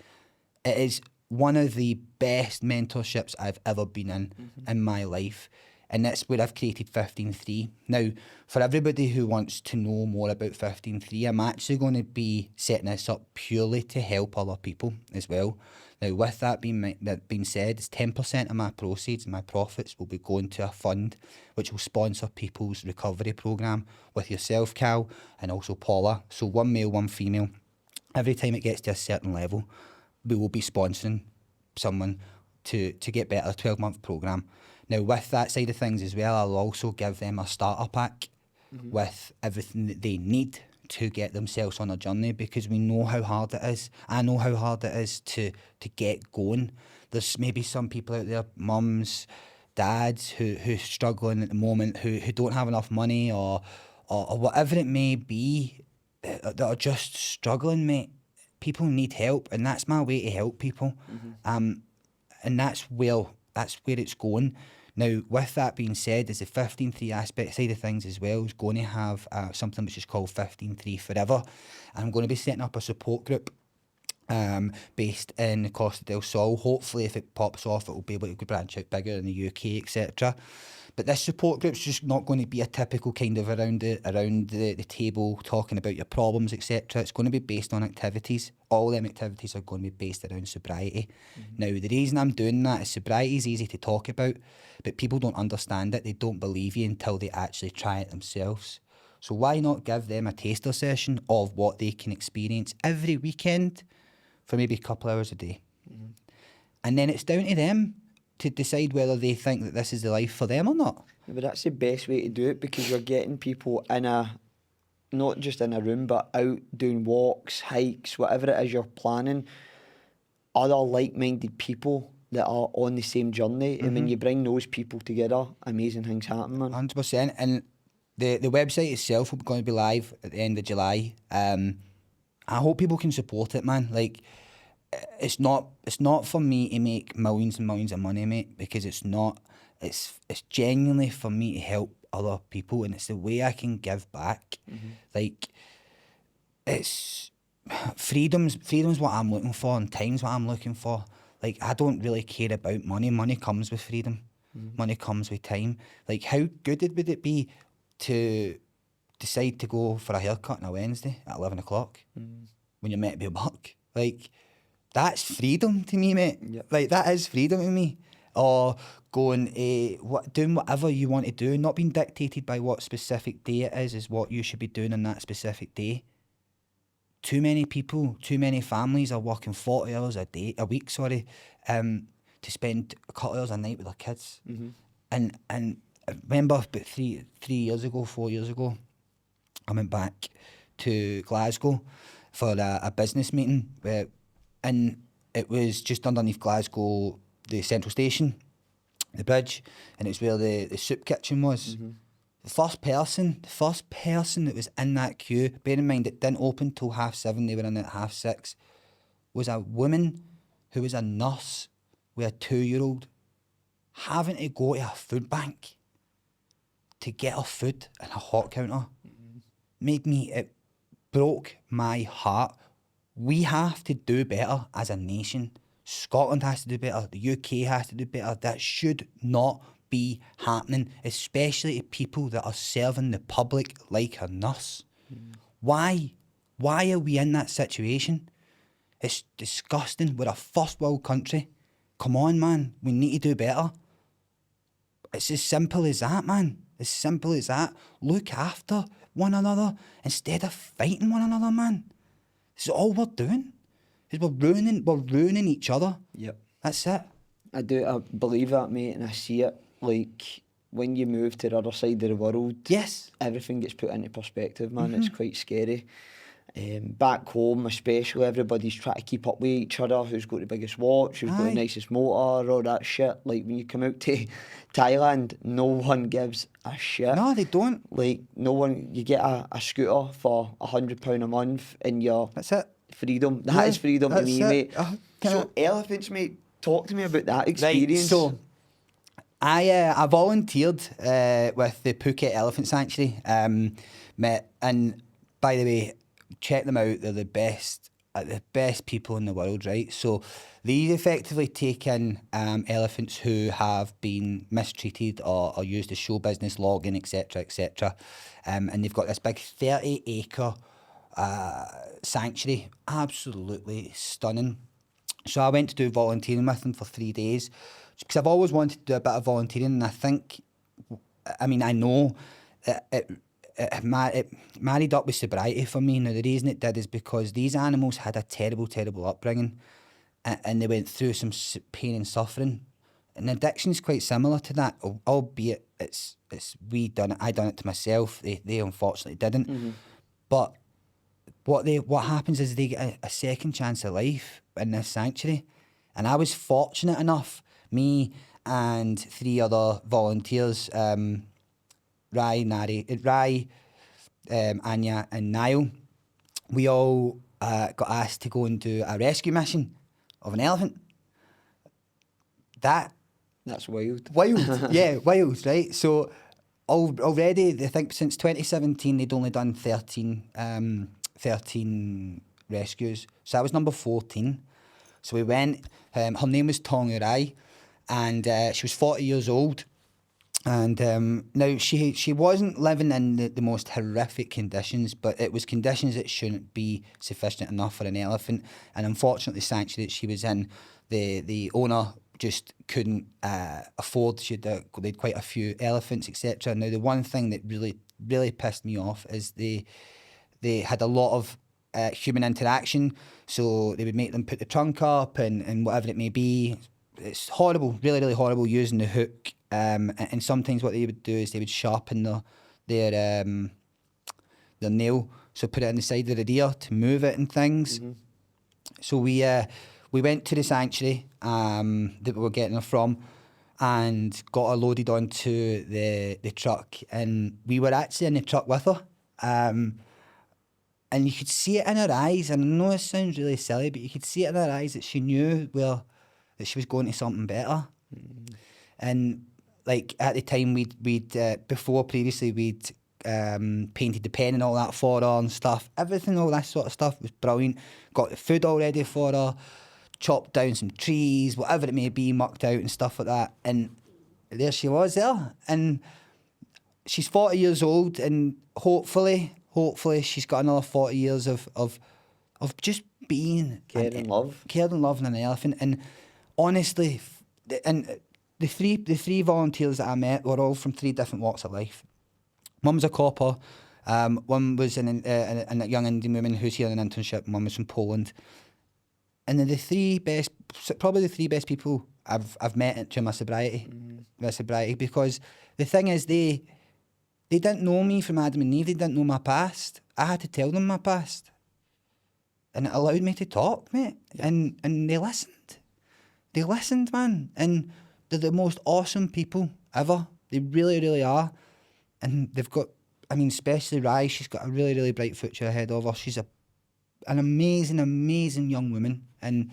S2: It is one of the best mentorships I've ever been in my life. And that's where I've created 15.3. Now, for everybody who wants to know more about 15.3, I'm actually going to be setting this up purely to help other people as well. Now, with that being said, it's 10% of my proceeds and my profits will be going to a fund which will sponsor people's recovery programme with yourself, Cal, and also Paula. So one male, one female. Every time it gets to a certain level, we will be sponsoring someone to get better, a 12-month programme. Now, with that side of things as well, I'll also give them a starter pack with everything that they need to get themselves on a journey, because we know how hard it is. I know how hard it is to get going. There's maybe some people out there, mums, dads, who's struggling at the moment, who don't have enough money or whatever it may be, that are just struggling, mate. People need help, and that's my way to help people. And that's where it's going. Now, with that being said, is the 15.3 aspect side of things as well is going to have something which is called 15.3 Forever. And I'm going to be setting up a support group based in Costa del Sol. Hopefully, if it pops off, it will be able to branch out bigger in the UK, etc. But this support group's just not going to be a typical kind of around the table talking about your problems, etc. It's going to be based on activities. All them activities are going to be based around sobriety. Now, the reason I'm doing that is sobriety is easy to talk about, but people don't understand it. They don't believe you until they actually try it themselves. So why not give them a taster session of what they can experience every weekend for maybe a couple hours a day? And then it's down to them to decide whether they think that this is the life for them or not.
S1: But that's the best way to do it, because you're getting people not just in a room, but out doing walks, hikes, whatever it is you're planning, other like-minded people that are on the same journey. And when you bring those people together, amazing things happen, man.
S2: 100%. And the website itself will be going to be live at the end of July. I hope people can support it, man. Like, it's not for me to make millions and millions of money, mate, because it's not. It's genuinely for me to help other people, and it's the way I can give back. Like, it's freedom's what I'm looking for, and time's what I'm looking for. Like, I don't really care about money. Money comes with freedom. Money comes with time. Like, how good would it be to decide to go for a haircut on a Wednesday at 11 o'clock when you're meant to be at work? Like, that's freedom to me, mate.
S1: Yep.
S2: Like, that is freedom to me. Or going, doing whatever you want to do, not being dictated by what specific day it is what you should be doing on that specific day. Too many people, too many families are working 40 hours a week, to spend a couple hours a night with their kids. And I remember about 4 years ago, I went back to Glasgow for a business meeting, and it was just underneath Glasgow, the central station, the bridge, and it's where the soup kitchen was. The first person that was in that queue, bear in mind it didn't open till 7:30, they were in at 6:30, was a woman who was a nurse with a 2-year-old having to go to a food bank to get her food in a hot counter. It broke my heart. We have to do better as a nation. Scotland has to do better. The UK has to do better. That should not be happening, especially to people that are serving the public like a nurse. Why are we in that situation? It's disgusting. We're a first world country. Come on, man. We need to do better. It's as simple as that, man. As simple as that. Look after one another instead of fighting one another, man. This is all we're doing. Is we're ruining each other.
S1: Yep.
S2: That's it.
S1: I believe that, mate, and I see it. Like, when you move to the other side of the world,
S2: yes,
S1: everything gets put into perspective, man. It's quite scary. Back home, especially, everybody's trying to keep up with each other. Who's got the biggest watch? Who's got the nicest motor? All that shit. Like, when you come out to Thailand, no one gives a shit.
S2: No, they don't.
S1: Like, no one. You get a scooter for £100 a month, and that's it. Freedom. That is freedom to me, mate. So elephants, mate. Talk to me about that experience.
S2: Right, so I volunteered with the Phuket Elephant Sanctuary. And by the way, check them out. They're the best the best people in the world, right? So these effectively take in elephants who have been mistreated or used as show business, logging, etc., etc. And they've got this big 30-acre sanctuary, absolutely stunning. So I went to do volunteering with them for 3 days because I've always wanted to do a bit of volunteering, and I know it married up with sobriety for me. Now, the reason it did is because these animals had a terrible, terrible upbringing, and they went through some pain and suffering. And addiction is quite similar to that, albeit I done it to myself. They unfortunately didn't.
S1: Mm-hmm.
S2: But what happens is they get a second chance of life in this sanctuary. And I was fortunate enough, me and 3 other volunteers, Rai, Anya and Niall, we all got asked to go and do a rescue mission of an elephant.
S1: That's wild.
S2: Wild, yeah, wild, right? So already, I think since 2017, they'd only done 13 rescues. So I was number 14. So we went, her name was Tonga Rai, and she was 40 years old. And now she wasn't living in the most horrific conditions, but it was conditions that shouldn't be sufficient enough for an elephant. And unfortunately, the sanctuary that she was in, the owner just couldn't afford. They'd quite a few elephants, etc. Now, the one thing that really, really pissed me off is they had a lot of human interaction. So they would make them put the trunk up and whatever it may be. It's horrible, really, really horrible, using the hook. And sometimes what they would do is they would sharpen their nail, so put it on the side of the rear to move it and things.
S1: Mm-hmm.
S2: So we went to the sanctuary that we were getting her from, and got her loaded onto the truck, and we were actually in the truck with her. And you could see it in her eyes, and I know it sounds really silly, but you could see it in her eyes that she knew that she was going to something better.
S1: Mm-hmm.
S2: And like at the time we'd previously we'd painted the pen and all that for her and stuff. Everything, all that sort of stuff was brilliant. Got the food all ready for her, chopped down some trees, whatever it may be, mucked out and stuff like that. And there she was there. And she's 40 years old, and hopefully she's got another 40 years of just being
S1: Care and
S2: loving an elephant. And honestly, and the three volunteers that I met were all from 3 different walks of life. One was a copper, one was a young Indian woman who's here on an internship, and one was from Poland. And they're probably the three best people I've met during my sobriety. Because the thing is, they didn't know me from Adam and Eve. They didn't know my past. I had to tell them my past, and it allowed me to talk, mate. Yeah. And they listened. They listened, man. And they're the most awesome people ever. They really, really are. And they've got, especially Rai, she's got a really, really bright future ahead of her. She's an amazing, amazing young woman. And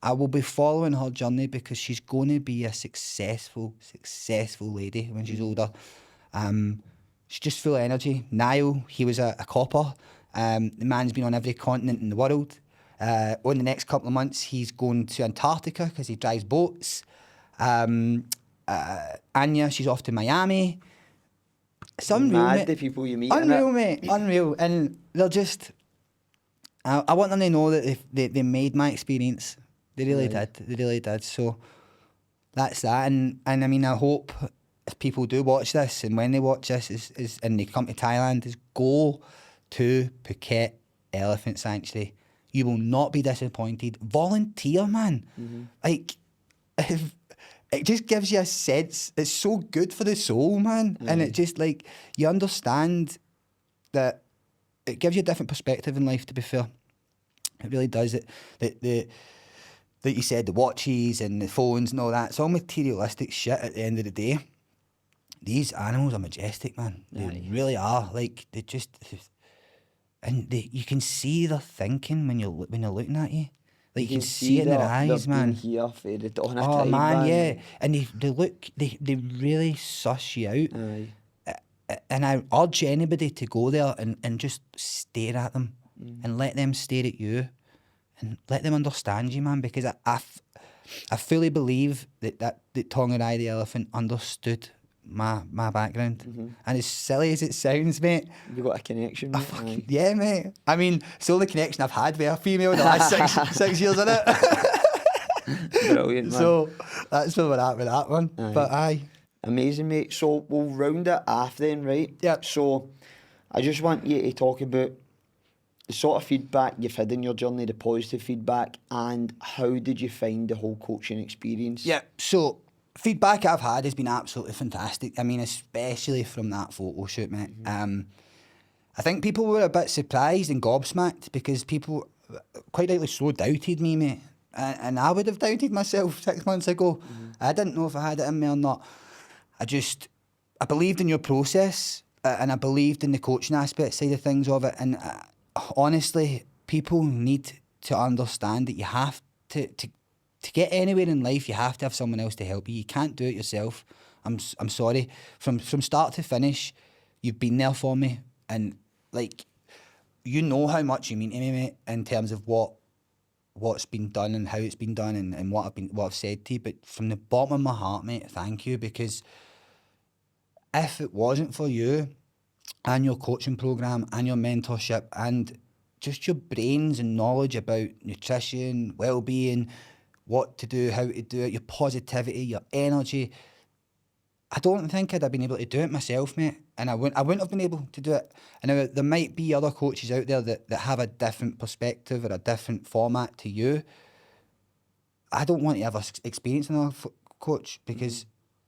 S2: I will be following her journey because she's going to be a successful lady when she's older. She's just full of energy. Niall, he was a copper. The man's been on every continent in the world. On the next couple of months, he's going to Antarctica because he drives boats. Anya, she's off to Miami. It's unreal, mate.
S1: The people you meet.
S2: Unreal, mate. Unreal. And they're just... I want them to know that they made my experience. They really did. They really did. So that's that. And I hope if people do watch this, and when they watch this and they come to Thailand, is go to Phuket Elephant Sanctuary. You will not be disappointed. Volunteer, man. Mm-hmm. Like, it just gives you a sense. It's so good for the soul, man. Mm-hmm. And it just, like, you understand that it gives you a different perspective in life, to be fair. It really does. Like you said, the watches and the phones and all that, it's all materialistic shit at the end of the day. These animals are majestic, man. They really are. Like, they just... And you can see their thinking when you're looking at you. Like, you can see it in their eyes, man.
S1: Here for the dawn of
S2: time,
S1: man,
S2: man, yeah. And they really suss you out.
S1: Aye.
S2: And I urge anybody to go there and just stare at them and let them stare at you. and let them understand you, man, because I fully believe that Tongariro the elephant understood my background. And as silly as it sounds, mate,
S1: You got a connection, mate. Aye.
S2: yeah, mate. I mean, it's the only connection I've had with a female in the last six years, isn't it?
S1: Brilliant, man.
S2: So that's where we're at with that one.
S1: Aye.
S2: But aye.
S1: Amazing, mate. So we'll round it off then, right?
S2: Yep.
S1: So I just want you to talk about the sort of feedback you've had in your journey, the positive feedback, and how did you find the whole coaching experience?
S2: Yeah, so feedback I've had has been absolutely fantastic. I mean, especially from that photo shoot, mate. I think people were a bit surprised and gobsmacked because people, quite rightly so, doubted me, mate. And I would have doubted myself 6 months ago. I didn't know if I had it in me or not. I believed in your process and I believed in the coaching aspect side of things of it. And honestly, people need to understand that you have to get anywhere in life, you have to have someone else to help you. You can't do it yourself. I'm sorry. From start to finish, you've been there for me. And, like, you know how much you mean to me, mate, in terms of what's been done and how it's been done and what I've said to you. But from the bottom of my heart, mate, thank you, because if it wasn't for you and your coaching program and your mentorship and just your brains and knowledge about nutrition, well-being, what to do, how to do it, your positivity, your energy, I don't think I'd have been able to do it myself, mate. And I wouldn't have been able to do it. And there might be other coaches out there that have a different perspective or a different format to you. I don't want to ever experience another coach because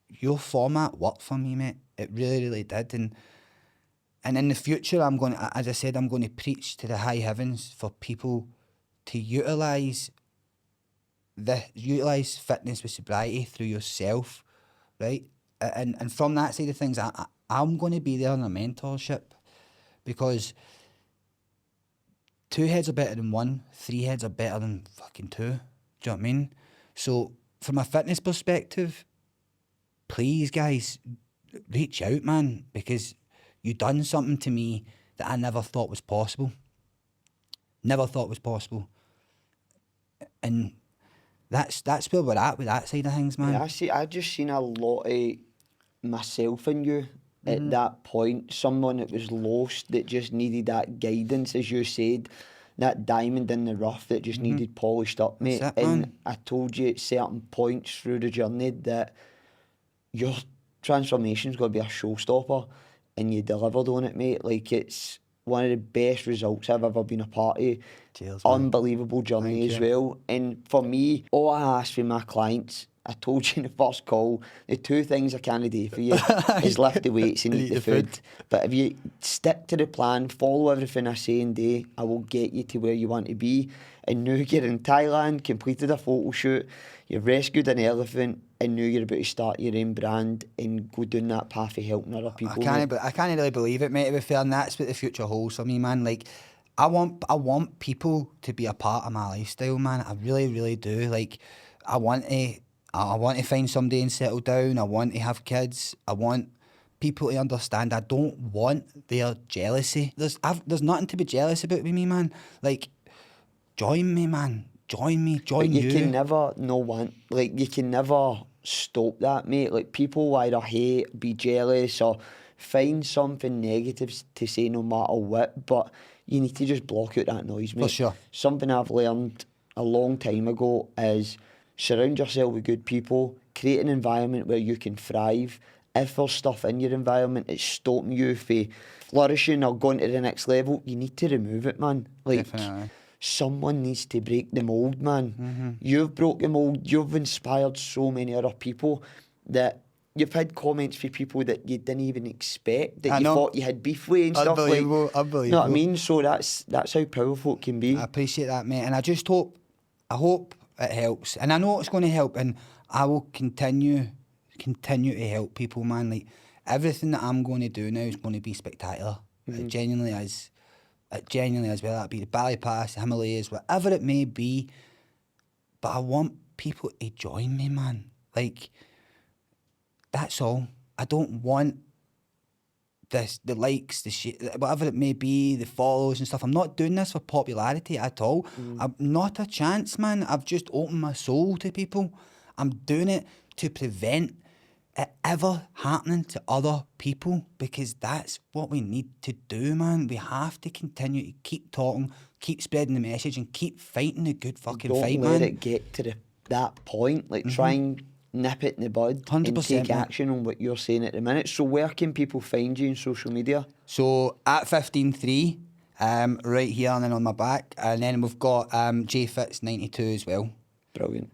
S2: your format worked for me, mate. It really, really did. And in the future, I'm going to preach to the high heavens for people to utilise fitness with sobriety through yourself, right? And from that side of things, I'm going to be there in a mentorship, because 2 heads are better than 1, 3 heads are better than fucking 2. Do you know what I mean? So from a fitness perspective, please, guys, reach out, man, because you done something to me that I never thought was possible. Never thought was possible. And that's where we're at with that side of things, man.
S1: Yeah, I just seen a lot of myself in you at that point. Someone that was lost, that just needed that guidance, as you said, that diamond in the rough that just needed polished up, mate.
S2: That's it,
S1: and
S2: man.
S1: I told you at certain points through the journey that your transformation's got to be a showstopper, and you delivered on it, mate. Like, it's one of the best results I've ever been a part of.
S2: Cheers, man.
S1: Unbelievable journey.
S2: Thank
S1: as
S2: you.
S1: well. And for me, all I ask from my clients, I told you in the first call, the 2 things I can't do for you is lift the weights and eat the food. But if you stick to the plan, follow everything I say and do, I will get you to where you want to be. And now you're in Thailand, completed a photo shoot, you've rescued an elephant, and now you're about to start your own brand and go down that path of helping other people.
S2: I can't really believe it, mate, to be fair, and that's what the future holds for me, man. Like, I want people to be a part of my lifestyle, man. I really, really do. Like, I want to find somebody and settle down. I want to have kids. I want people to understand. I don't want their jealousy. There's nothing to be jealous about with me, man. Like, join me, man. Join me. Join you.
S1: But you can never you can never stop that, mate. Like, people either hate, be jealous, or find something negative to say no matter what. But you need to just block out that noise, mate.
S2: For sure.
S1: Something I've learned a long time ago is surround yourself with good people, create an environment where you can thrive. If there's stuff in your environment that's stopping you from flourishing or going to the next level, you need to remove it, man. Like,
S2: Definitely.
S1: someone needs to break the mould, man. You've broke the mould. You've inspired so many other people that you've had comments from people that you didn't even expect, that you thought you had beef with and stuff.
S2: Unbelievable.
S1: You know what I mean? So that's how powerful it can be.
S2: I appreciate that, mate. And I hope it helps. And I know it's going to help, and I will continue to help people, man. Like, everything that I'm going to do now is going to be spectacular. It genuinely is. It genuinely is, whether that be the Bali Pass, the Himalayas, whatever it may be. But I want people to join me, man. Like, that's all. I don't want the likes, whatever it may be, the follows and stuff. I'm not doing this for popularity at all. I'm not a chance, man. I've just opened my soul to people. I'm doing it to prevent it ever happening to other people, because that's what we need to do, man. We have to continue to keep talking, keep spreading the message, and keep fighting the good fucking fight, man.
S1: Don't let it get to that point. Like, try and nip it in the bud
S2: 100%,
S1: and take
S2: mate.
S1: action on what you're saying at the minute. So where can people find you on social media?
S2: So at 15.3, right here and then on my back, and then we've got JFits92 as well.
S1: Brilliant.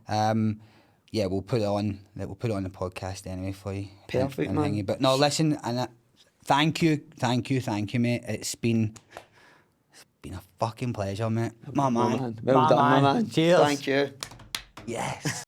S2: Yeah, we'll put it on. We'll put it on the podcast anyway for you.
S1: Perfect, man.
S2: Thingy. But no, listen, and thank you, mate. It's been a fucking pleasure, mate. My man.
S1: Well done, my man.
S2: Cheers.
S1: Thank you.
S2: Yes.